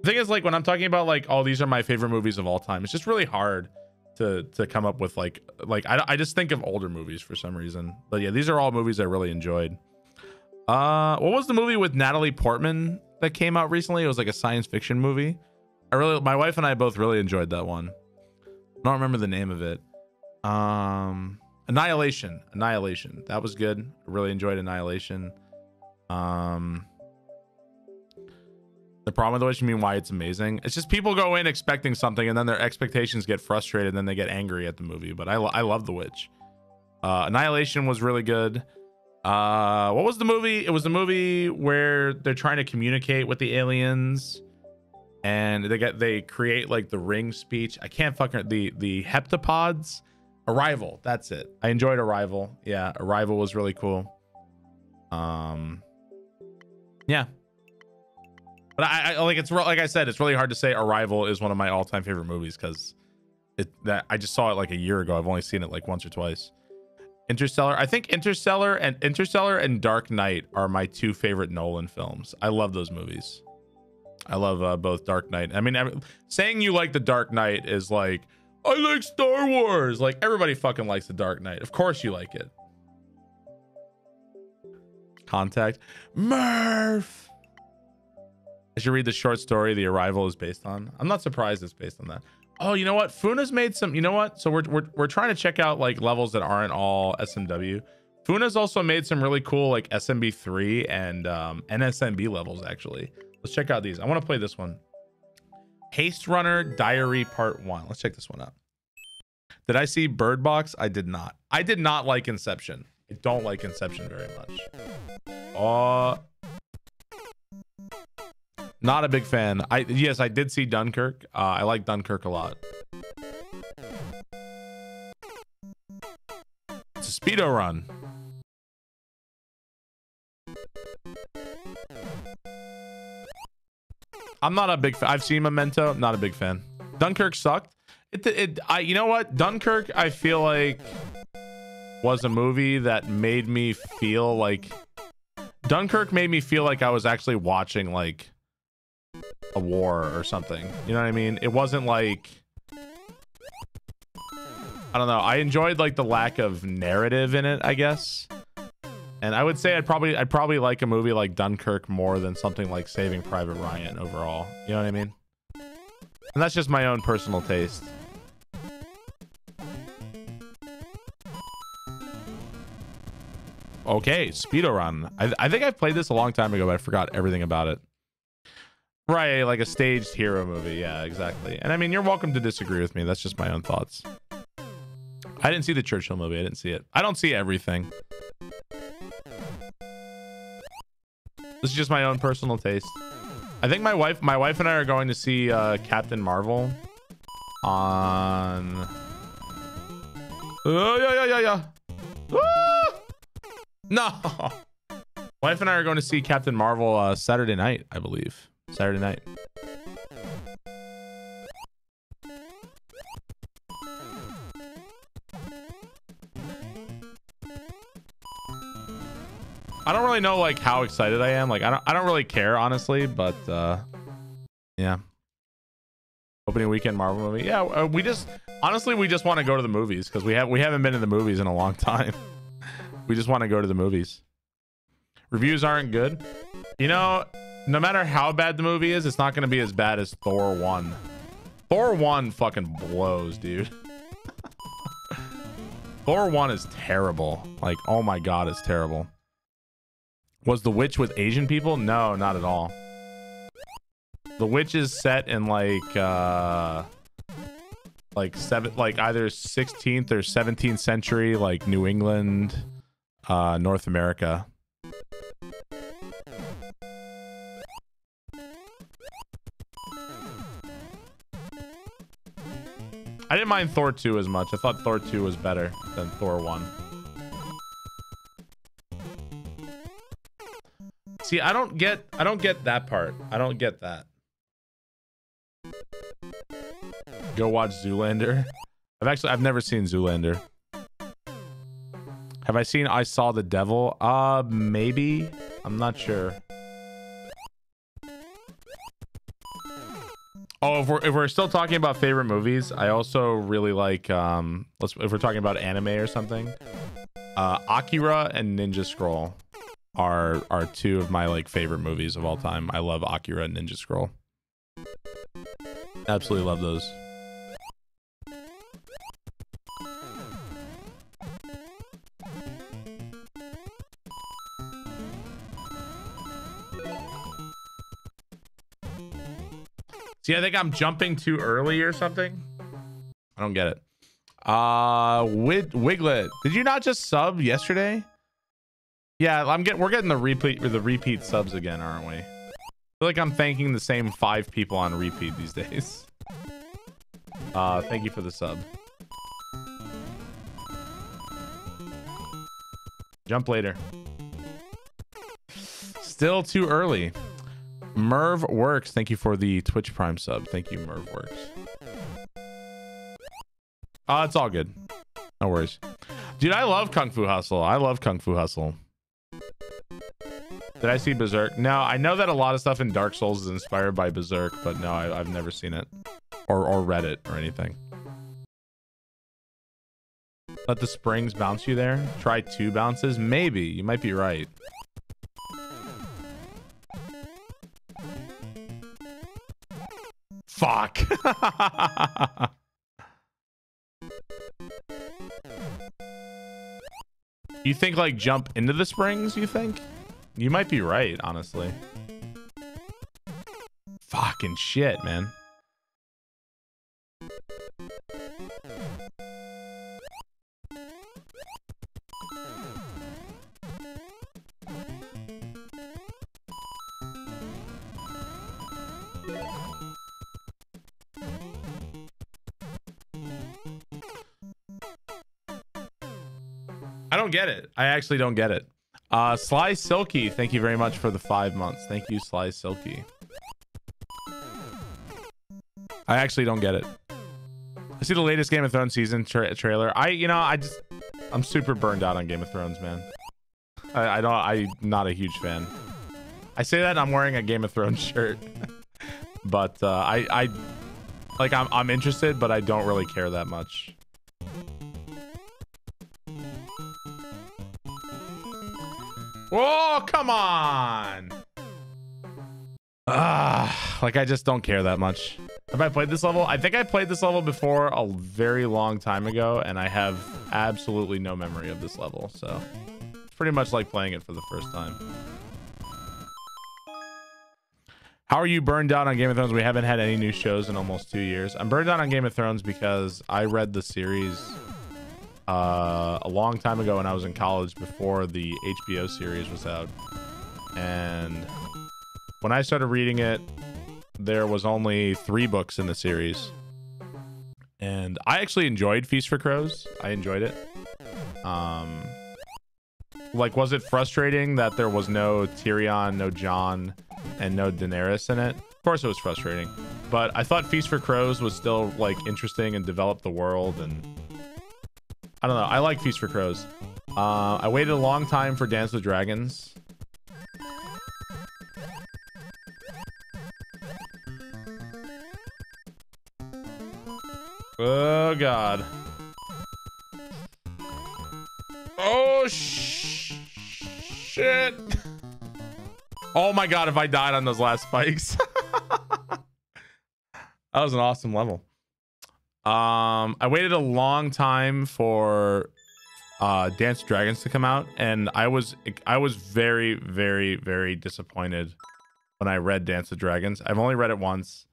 Speaker 1: thing is, like, when I'm talking about like, oh, these are my favorite movies of all time, it's just really hard to come up with like I just think of older movies for some reason. But yeah, these are all movies I really enjoyed. What was the movie with Natalie Portman that came out recently? It was like a science fiction movie. My wife and I both really enjoyed that one. I don't remember the name of it. Annihilation. That was good. I really enjoyed Annihilation. The problem with The Witch, you mean why it's amazing? It's just people go in expecting something and then their expectations get frustrated and then they get angry at the movie. But I love The Witch. Annihilation was really good. What was the movie? It was the movie where they're trying to communicate with the aliens and they create like the ring speech. I can't fucking the heptapods. Arrival. That's it. I enjoyed Arrival. Yeah, Arrival was really cool. Yeah. But I like like I said, it's really hard to say Arrival is one of my all-time favorite movies because I just saw it like a year ago. I've only seen it like once or twice. Interstellar. I think Interstellar and Dark Knight are my two favorite Nolan films. I love those movies. I love both Dark Knight. I mean, saying you like the Dark Knight is like, I like Star Wars. Like everybody fucking likes the Dark Knight. Of course you like it. Contact. Murph. I should read the short story The Arrival is based on. I'm not surprised it's based on that. Oh, you know what? Funa's made some, you know what? So we're trying to check out like levels that aren't all SMW. Funa's also made some really cool like SMB3 and NSMB levels actually. Let's check out these. I want to play this one. Hasterunner Diary Part 1. Let's check this one out. Did I see Bird Box? I did not. I did not like Inception. I don't like Inception very much. Not a big fan. Yes, I did see Dunkirk. I like Dunkirk a lot. It's a speedo run. I'm not a big fan. I've seen Memento. Not a big fan. Dunkirk sucked. You know what? Dunkirk, I feel like, was a movie that made me feel like... Dunkirk made me feel like I was actually watching, like, a war or something. You know what I mean? It wasn't like... I don't know. I enjoyed, like, the lack of narrative in it, I guess. And I would say I'd probably like a movie like Dunkirk more than something like Saving Private Ryan overall. You know what I mean? And that's just my own personal taste. Okay, Speedo Run. I think I've played this a long time ago, but I forgot everything about it. Right, like a staged hero movie. Yeah, exactly. And I mean, you're welcome to disagree with me. That's just my own thoughts. I didn't see the Churchill movie. I didn't see it. I don't see everything. This is just my own personal taste. I think my wife and I are going to see Captain Marvel on... Oh, yeah. Ah! No. Wife and I are going to see Captain Marvel Saturday night, I believe. Saturday night. I don't really know like how excited I am. Like I don't really care honestly, but yeah. Opening weekend Marvel movie. Yeah, we just want to go to the movies because we haven't been to the movies in a long time. We just want to go to the movies. Reviews aren't good. You know, no matter how bad the movie is, it's not going to be as bad as Thor 1. Thor 1 fucking blows, dude. Thor 1 is terrible. Like, oh my god, it's terrible. Was The Witch with Asian people? No, not at all. The witch is set in like either 16th or 17th century, like New England, North America. I didn't mind Thor 2 as much. I thought Thor 2 was better than Thor 1. See, I don't get that part. I don't get that. Go watch Zoolander. I've never seen Zoolander. Have I seen I Saw the Devil? Maybe. I'm not sure. Oh, if we're still talking about favorite movies, I also really like if we're talking about anime or something, Akira and Ninja Scroll are two of my like favorite movies of all time. I love Akira and Ninja Scroll. Absolutely love those. See, I think I'm jumping too early or something. I don't get it. Wiglet, did you not just sub yesterday? Yeah, we're getting the repeat subs again, aren't we? I feel like I'm thanking the same 5 people on repeat these days. Thank you for the sub. Jump later. Still too early. Merv Works, thank you for the Twitch Prime sub. Thank you, Merv Works. It's all good. No worries. Dude, I love Kung Fu Hustle. I love Kung Fu Hustle. Did I see Berserk? No, I know that a lot of stuff in Dark Souls is inspired by Berserk, but no, I've never seen it. Or read it or anything. Let the springs bounce you there? Try 2 bounces? Maybe. You might be right. Fuck. You think like jump into the springs, you think? You might be right, honestly. Fucking shit, man. I don't get it. I actually don't get it. Sly Silky, thank you very much for the 5 months. Thank you, Sly Silky. I actually don't get it. I see the latest Game of Thrones season trailer. I'm super burned out on Game of Thrones, man. I'm not a huge fan. I say that I'm wearing a Game of Thrones shirt, but I'm interested, but I don't really care that much. Whoa, come on. I just don't care that much. Have I played this level? I think I played this level before a very long time ago, and I have absolutely no memory of this level, so it's pretty much like playing it for the first time. How are you burned out on Game of Thrones? We haven't had any new shows in almost 2 years. I'm burned out on Game of Thrones because I read the series a long time ago when I was in college, before the HBO series was out, and when I started reading it, there was only 3 books in the series, and I actually enjoyed Feast for Crows. I enjoyed it. Was it frustrating that there was no Tyrion, no Jon, and no Daenerys in it? Of course it was frustrating, but I thought Feast for Crows was still interesting and developed the world, and I don't know. I like Feast for Crows. I waited a long time for Dance with Dragons. Oh, God. Oh, shit. Oh, my God, if I died on those last spikes. That was an awesome level. I waited a long time for Dance with Dragons to come out, and I was very, very, very disappointed when I read Dance of Dragons. I've only read it once.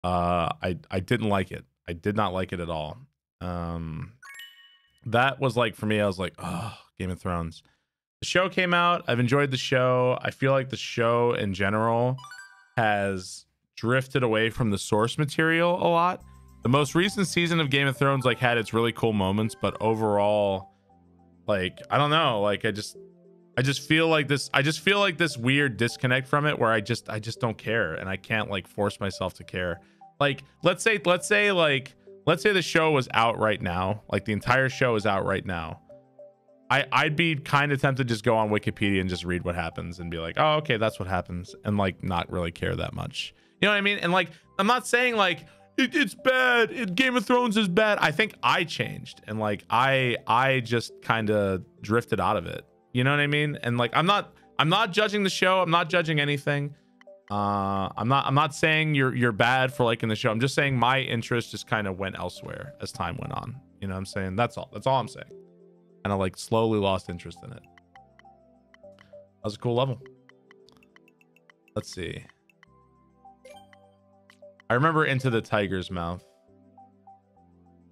Speaker 1: I didn't like it. I did not like it at all. That was like, for me, I was like, oh, Game of Thrones. The show came out. I've enjoyed the show. I feel like the show in general has drifted away from the source material a lot. The most recent season of Game of Thrones like had its really cool moments, but overall, like, I don't know, like I just feel like this weird disconnect from it where I just don't care, and I can't like force myself to care. Like, let's say the show was out right now, like the entire show is out right now. I'd be kind of tempted to just go on Wikipedia and just read what happens and be like, oh, okay, that's what happens, and like not really care that much. You know what I mean? And like, I'm not saying like it's bad. Game of Thrones is bad. I think I changed, and like I just kind of drifted out of it. You know what I mean? And like, I'm not judging the show. I'm not judging anything. I'm not saying you're bad for liking the show. I'm just saying my interest just kind of went elsewhere as time went on. You know what I'm saying? That's all I'm saying. And I like slowly lost interest in it. That was a cool level. Let's see. I remember Into the Tiger's Mouth.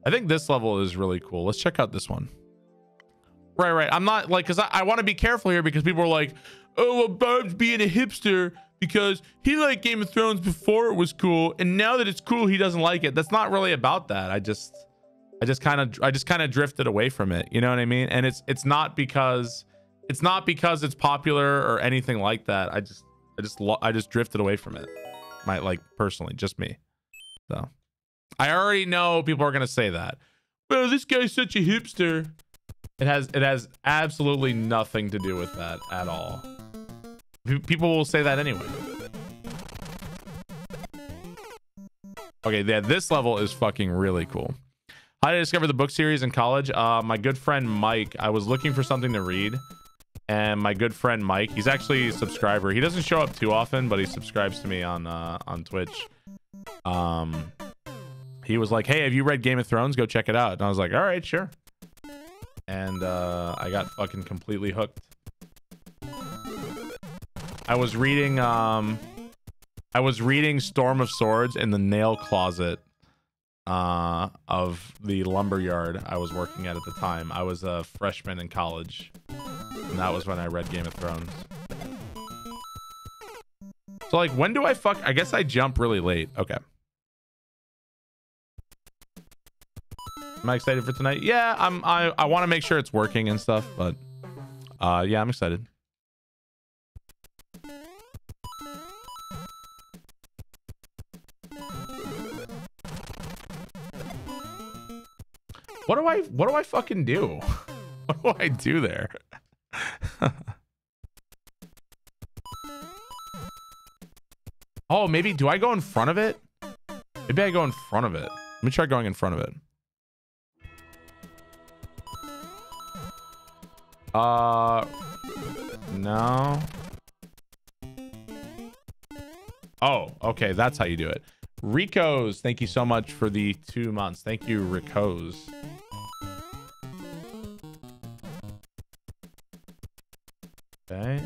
Speaker 1: I think this level is really cool. Let's check out this one. Right. I'm not like, because I want to be careful here, because people are like, oh, well, Barb's being a hipster because he liked Game of Thrones before it was cool, and now that it's cool, he doesn't like it. That's not really about that. I just kind of drifted away from it. You know what I mean? And it's not because it's popular or anything like that. I just drifted away from it. Like personally, just me. So I already know people are gonna say that. Well, this guy's such a hipster. It has absolutely nothing to do with that at all. People will say that anyway. Okay, yeah, this level is fucking really cool. How did I discover the book series in college? My good friend Mike, I was looking for something to read, and my good friend Mike, he's actually a subscriber. He doesn't show up too often, but he subscribes to me on Twitch. He was like, hey, have you read Game of Thrones? Go check it out. And I was like, all right, sure. And I got fucking completely hooked. I was reading Storm of Swords in the nail closet of the lumberyard I was working at the time. I was a freshman in college, and that was when I read Game of Thrones. So like, when do I I guess I jump really late. Okay. Am I excited for tonight? Yeah, I want to make sure it's working and stuff, but yeah, I'm excited. What do I fucking do? What do I do there? Oh, maybe do I go in front of it? Maybe I go in front of it. Let me try going in front of it. No. Oh, okay, that's how you do it. Rico's, thank you so much for the 2 months. Thank you, Rico's. Okay.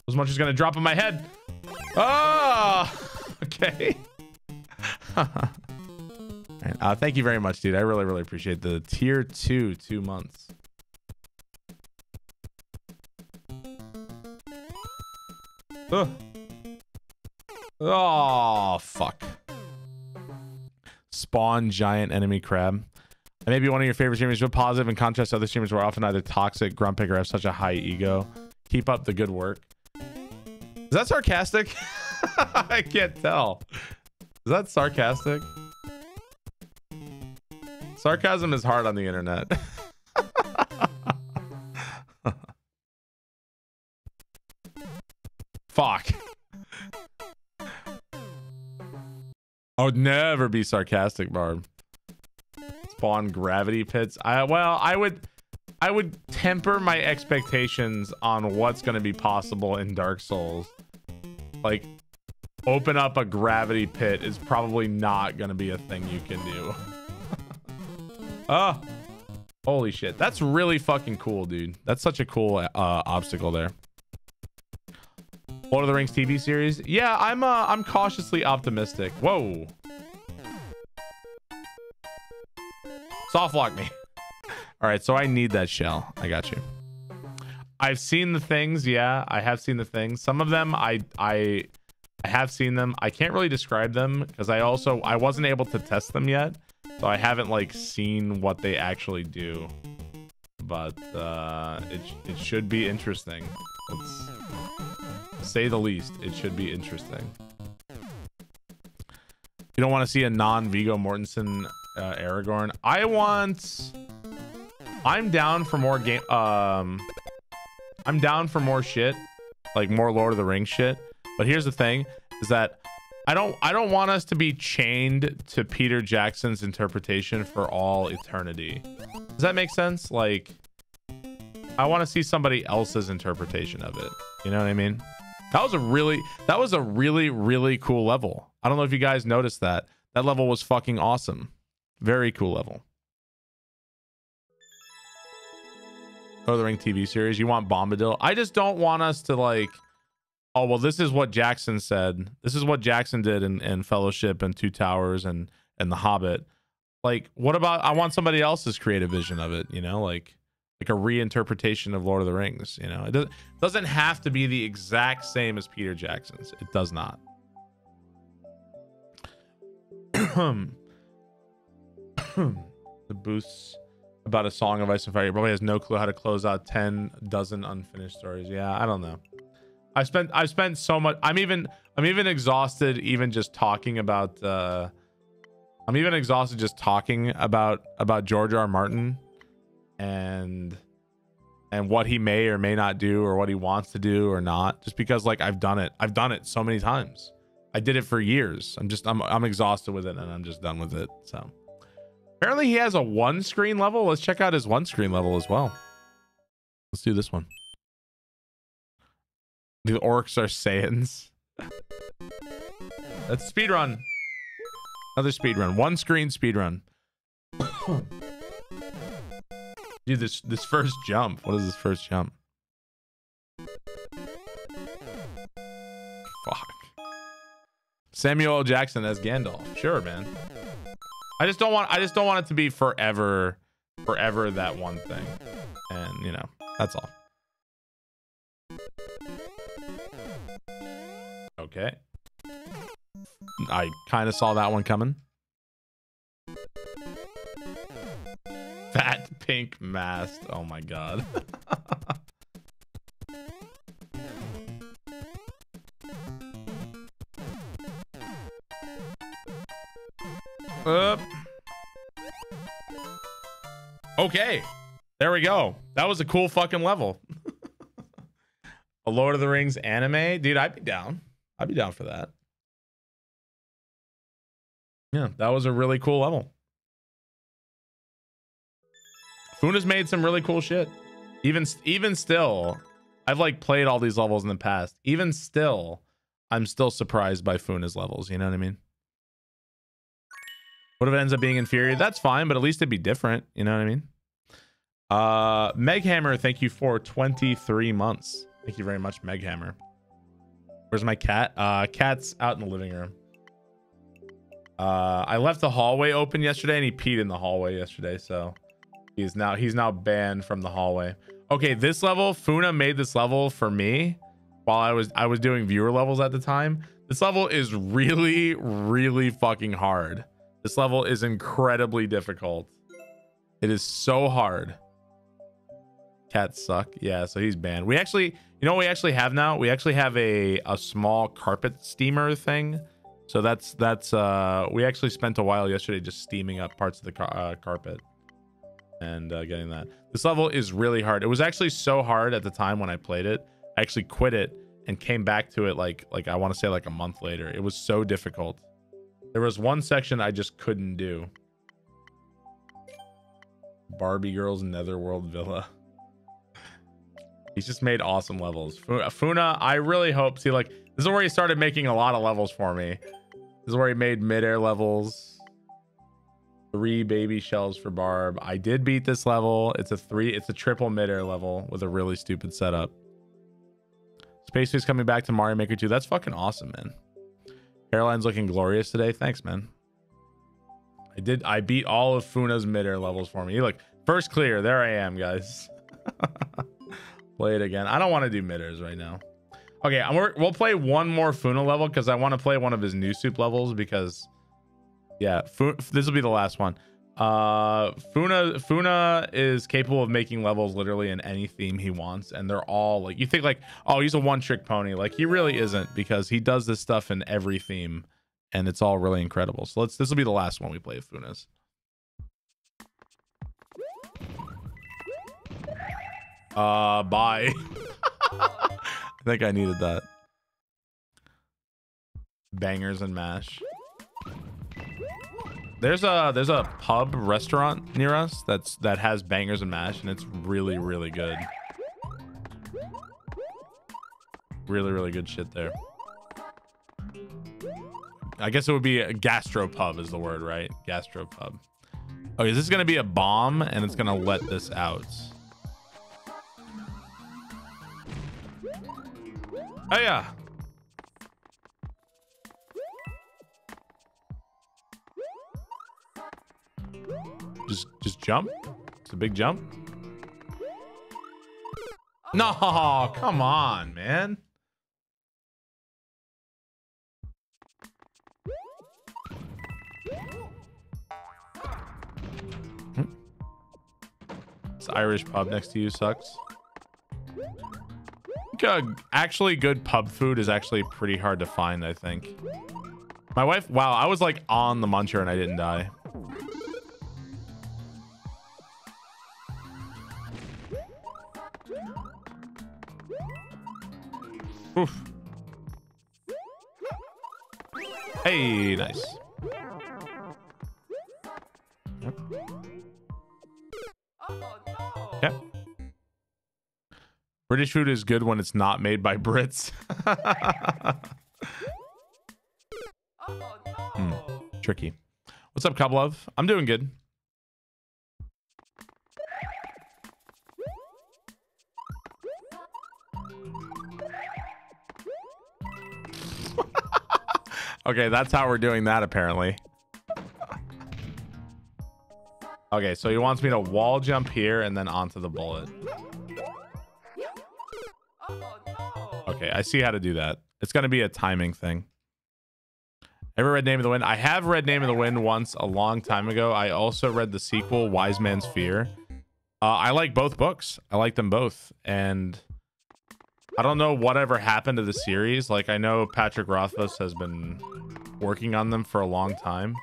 Speaker 1: As much as gonna drop on my head. Oh, okay. Right, thank you very much, dude. I really appreciate the tier 2 months. Ugh. Oh, fuck. Spawn giant enemy crab. I may be one of your favorite streamers, but positive in contrast to other streamers who are often either toxic, grumpy, or have such a high ego. Keep up the good work. Is that sarcastic? I can't tell. Is that sarcastic? Sarcasm is hard on the internet. Fuck. I would never be sarcastic, Barb. Spawn gravity pits. I would temper my expectations on what's going to be possible in Dark Souls. Like, open up a gravity pit is probably not going to be a thing you can do. Oh, holy shit. That's really fucking cool, dude. That's such a cool obstacle there. Lord of the Rings TV series. Yeah, I'm cautiously optimistic. Whoa. Soft lock me. All right, so I need that shell. I got you. I've seen the things. Yeah, I have seen the things. Some of them I have seen them. I can't really describe them because I wasn't able to test them yet, so I haven't like seen what they actually do. But it should be interesting. Let's say the least. It should be interesting. You don't want to see a non-Viggo Mortensen Aragorn. I'm down for more game. I'm down for more shit, like more Lord of the Rings shit. But here's the thing: is that I don't want us to be chained to Peter Jackson's interpretation for all eternity. Does that make sense? Like, I want to see somebody else's interpretation of it. You know what I mean? That was a really, really cool level. I don't know if you guys noticed that. That level was fucking awesome. Very cool level. Lord of the Ring TV series. You want Bombadil? I just don't want us to like, oh, well, this is what Jackson said. This is what Jackson did in Fellowship and Two Towers and The Hobbit. Like, what about, I want somebody else's creative vision of it, you know, like a reinterpretation of Lord of the Rings, you know? It doesn't have to be the exact same as Peter Jackson's. It does not. The boosts about a Song of Ice and Fire. He probably has no clue how to close out 10 dozen unfinished stories. Yeah, I don't know. I've spent so much. I'm even exhausted even just talking about I'm even exhausted just talking about George R. R. Martin and what he may or may not do or what he wants to do or not, just because like I've done it so many times. I did it for years. I'm exhausted with it and I'm just done with it. So apparently he has a one screen level. Let's check out his one screen level as well. Let's do this one. The orcs are Saiyans. That's speedrun. Another speedrun. One screen speedrun. Dude, this first jump. What is this first jump? Fuck. Samuel L. Jackson as Gandalf. Sure, man. I just don't want it to be forever that one thing. And, you know, that's all. Okay. I kind of saw that one coming. Fat pink mast. Oh my god. Okay. There we go. That was a cool fucking level. A Lord of the Rings anime? Dude, I'd be down. I'd be down for that. Yeah, that was a really cool level. Funa's made some really cool shit. Even still, I've like played all these levels in the past. Even still, I'm still surprised by Funa's levels. You know what I mean? What if it ends up being inferior? That's fine, but at least it'd be different. You know what I mean? Meghammer, thank you for 23 months. Thank you very much, Meghammer. Where's my cat? Cat's out in the living room. I left the hallway open yesterday and he peed in the hallway yesterday, so he's now banned from the hallway. Okay, this level, Funa made this level for me while I was doing viewer levels at the time. This level is really, really fucking hard. This level is incredibly difficult. It is so hard. Cats suck. Yeah, so he's banned. We actually, you know what we actually have now? We actually have a small carpet steamer thing. So that's we actually spent a while yesterday just steaming up parts of the carpet and getting that. This level is really hard. It was actually so hard at the time when I played it. I actually quit it and came back to it like I want to say like a month later. It was so difficult. There was one section I just couldn't do. Barbie Girl's Netherworld Villa. He's just made awesome levels. Funa, I really hope, see, like, this is where he started making a lot of levels for me. This is where he made mid-air levels. 3 baby shells for Barb. I did beat this level. It's a triple mid-air level with a really stupid setup. Space Face coming back to Mario Maker 2. That's fucking awesome, man. Hairline's looking glorious today. Thanks, man. I beat all of Funa's mid-air levels for me. Look, first clear. There I am, guys. Play it again. I don't want to do mid-airs right now. Okay, we'll play one more Funa level because I want to play one of his new soup levels because, yeah, this will be the last one. Funa is capable of making levels literally in any theme he wants, and they're all like, you think like, oh, he's a one-trick pony. Like, he really isn't, because he does this stuff in every theme, and it's all really incredible. So this will be the last one we play of Funa's. Bye. I think I needed that. Bangers and mash. There's a pub restaurant near us that has bangers and mash, and it's really, really good. Really, really good shit there. I guess it would be a gastropub is the word, right? Gastropub. Okay, this is gonna be a bomb, and it's gonna let this out. Oh yeah. Just jump. It's a big jump. No, come on, man. This Irish pub next to you sucks. Actually, good pub food is actually pretty hard to find, I think. My wife, wow, I was like on the muncher and I didn't die. Oof. Hey, nice. Yep. Okay. British food is good when it's not made by Brits. Tricky. What's up, Cublove? I'm doing good. Okay, that's how we're doing that, apparently. Okay, so he wants me to wall jump here and then onto the bullet. Okay, I see how to do that. It's going to be a timing thing. Ever read Name of the Wind? I have read Name of the Wind once a long time ago. I also read the sequel, Wise Man's Fear. I like both books. I like them both. And I don't know whatever happened to the series. Like, I know Patrick Rothfuss has been working on them for a long time.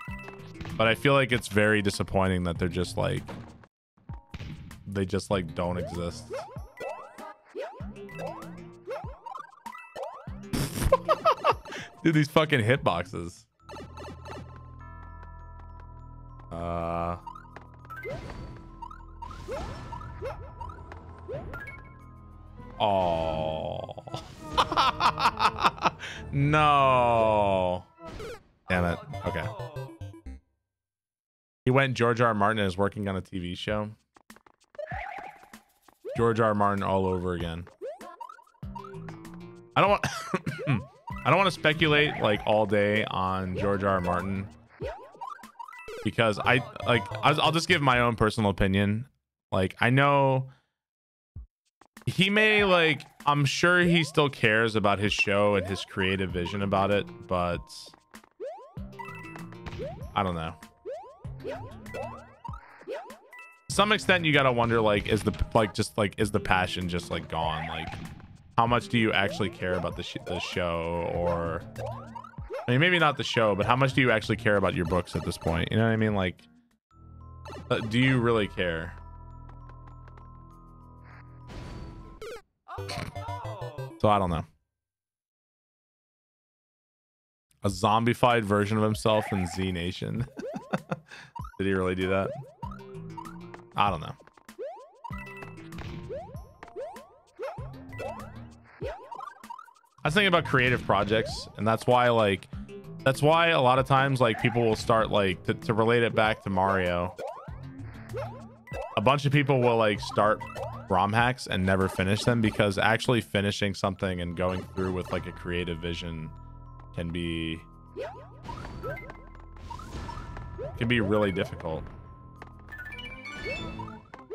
Speaker 1: But I feel like it's very disappointing that they're just like... They just like don't exist. Dude, these fucking hitboxes. Oh. No. Damn it. Okay. He went George R. Martin and is working on a TV show. George R. Martin all over again. I don't want I don't want to speculate like all day on George R. Martin because I'll just give my own personal opinion. Like, I know he may, like, I'm sure he still cares about his show and his creative vision about it, but I don't know. To some extent you gotta wonder, like, is the passion just like gone? Like, how much do you actually care about the show? Or, I mean, maybe not the show, but how much do you actually care about your books at this point? You know what I mean? Like, do you really care? So I don't know. A zombified version of himself in Z Nation. Did he really do that? I don't know. I was thinking about creative projects, and that's why, like, That's why a lot of times like people will start like to relate it back to Mario. A bunch of people will like start ROM hacks and never finish them because actually finishing something and going through with like a creative vision can be really difficult.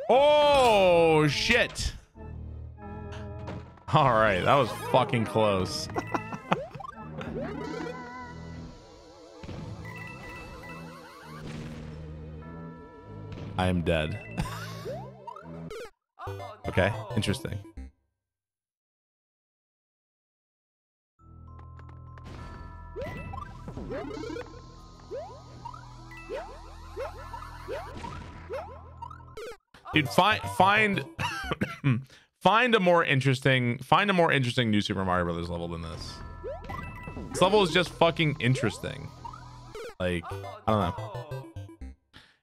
Speaker 1: Oh shit. All right, that was fucking close. I am dead. Okay, interesting. Dude, find a more interesting new Super Mario Brothers level than this. This level is just fucking interesting. Like, I don't know.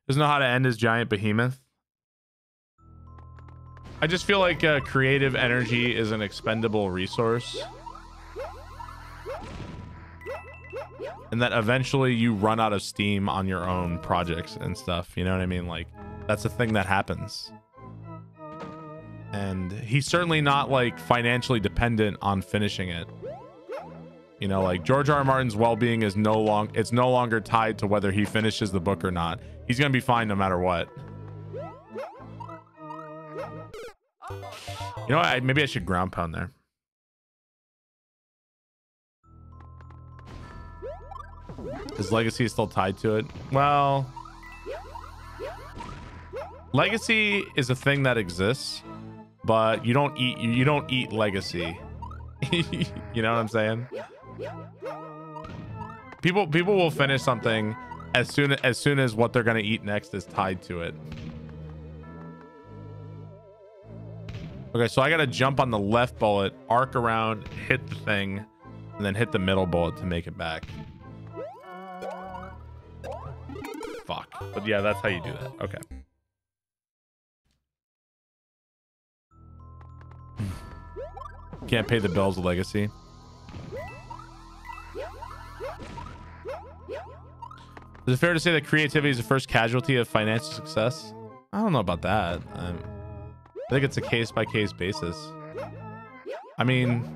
Speaker 1: Doesn't know how to end his giant behemoth. I just feel like creative energy is an expendable resource. And that eventually you run out of steam on your own projects and stuff. You know what I mean? Like, that's a thing that happens. And he's certainly not like financially dependent on finishing it. You know, like George R. R. Martin's well-being is no longer tied to whether he finishes the book or not. He's gonna be fine no matter what. You know what? Maybe I should ground pound there. His legacy is still tied to it. Well, legacy is a thing that exists, but you don't eat legacy. You know what I'm saying? People will finish something as soon as what they're gonna eat next is tied to it. Okay, so I gotta jump on the left bullet, arc around, hit the thing, and then hit the middle bullet to make it back. Fuck. But yeah, that's how you do that. Okay. Can't pay the bills with legacy. Is it fair to say that creativity is the first casualty of financial success? I don't know about that. I think it's a case-by-case basis. I mean,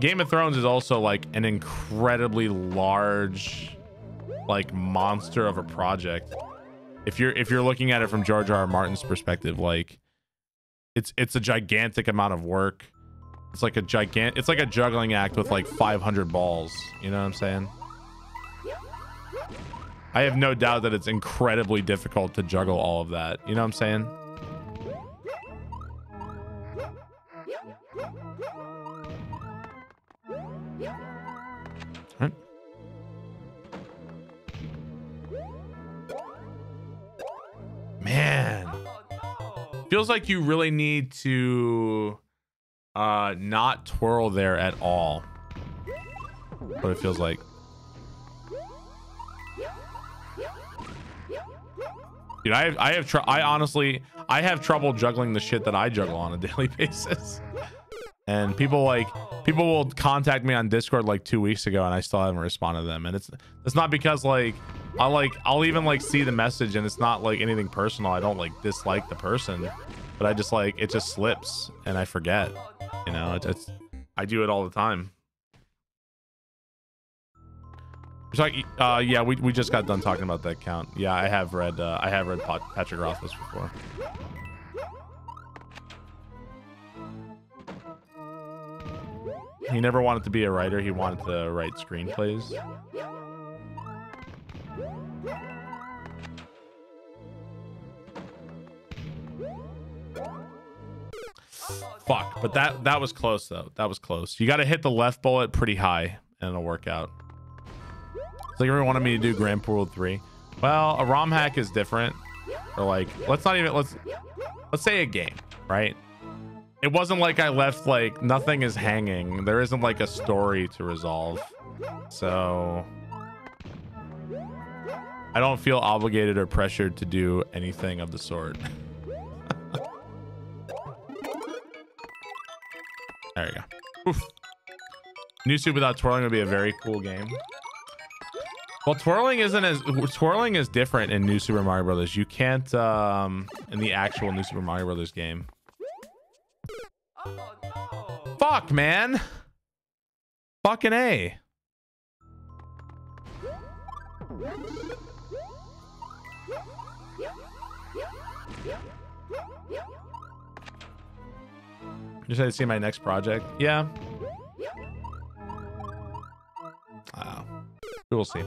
Speaker 1: Game of Thrones is also like an incredibly large, like, monster of a project. If you're looking at it from George R. R. Martin's perspective, like, it's a gigantic amount of work. It's like a juggling act with like 500 balls. You know what I'm saying? I have no doubt that it's incredibly difficult to juggle all of that. You know what I'm saying? Right. Man. Feels like you really need to not twirl there at all. What it feels like. Dude, I have trouble juggling the shit that I juggle on a daily basis. And people will contact me on Discord like 2 weeks ago and I still haven't responded to them. And it's not because like I'll even like see the message and it's not like anything personal. I don't like dislike the person, but I just like, it just slips and I forget. You know, I do it all the time. It's like, yeah, we just got done talking about that count. Yeah, I have read Patrick Rothfuss before. He never wanted to be a writer. He wanted to write screenplays. Fuck, but that was close though. That was close. You got to hit the left bullet pretty high and it'll work out. It's like everyone wanted me to do Grand Pool 3. Well, a ROM hack is different. Or like, let's say a game, right? It wasn't like I left like nothing is hanging. There isn't like a story to resolve. So I don't feel obligated or pressured to do anything of the sort. There you go. Oof. New Super without twirling would be a very cool game. Well, twirling is different in New Super Mario Brothers. You can't in the actual New Super Mario Brothers game. Oh, no. Fuck, man. Fucking A. Just had to see my next project. Yeah. We'll see.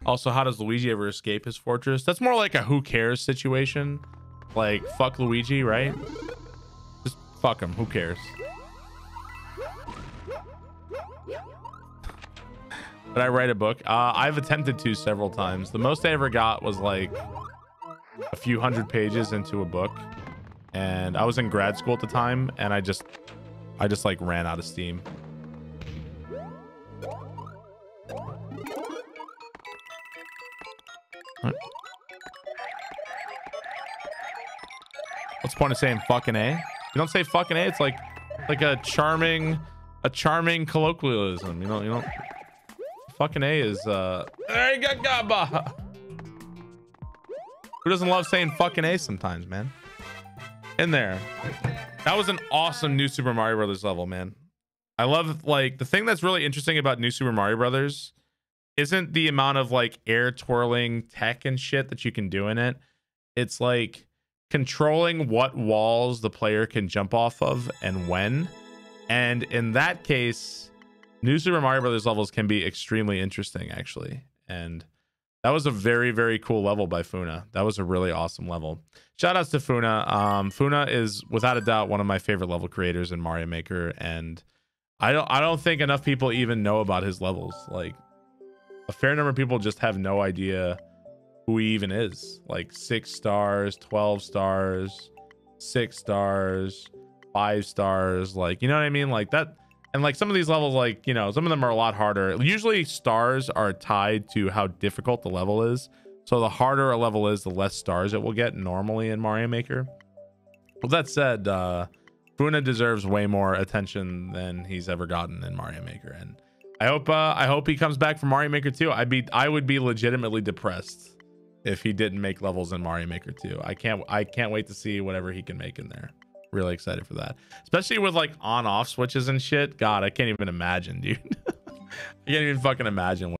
Speaker 1: Also, how does Luigi ever escape his fortress? That's more like a who cares situation. Like, fuck Luigi, right? Just fuck him. Who cares? Did I write a book? I've attempted to several times. The most I ever got was like a few hundred pages into a book. And I was in grad school at the time, and I just like ran out of steam. What? What's the point of saying fucking A? You don't say fucking A. It's like a charming colloquialism. You know. Fucking A is Who doesn't love saying fucking A sometimes, man? In there. That was an awesome New Super Mario Brothers level, man. I love, like, the thing that's really interesting about New Super Mario Brothers isn't the amount of like air twirling tech and shit that you can do in it. It's like controlling what walls the player can jump off of and when. And in that case, New Super Mario Brothers levels can be extremely interesting, actually. And that was a very, very cool level by Funa. That was a really awesome level. Shout outs to Funa. Funa is without a doubt one of my favorite level creators in Mario Maker, and I don't think enough people even know about his levels. Like, a fair number of people just have no idea who he even is. Like 6 stars, 12 stars, 6 stars, 5 stars. Like, you know what I mean? Like that. And like some of these levels, like, you know, some of them are a lot harder. Usually stars are tied to how difficult the level is. So the harder a level is, the less stars it will get normally in Mario Maker. With that said, Funa deserves way more attention than he's ever gotten in Mario Maker. And I hope he comes back for Mario Maker 2. I would be legitimately depressed if he didn't make levels in Mario Maker 2. I can't wait to see whatever he can make in there. Really excited for that, especially with like on-off switches and shit. God, I can't even imagine, dude. I can't even fucking imagine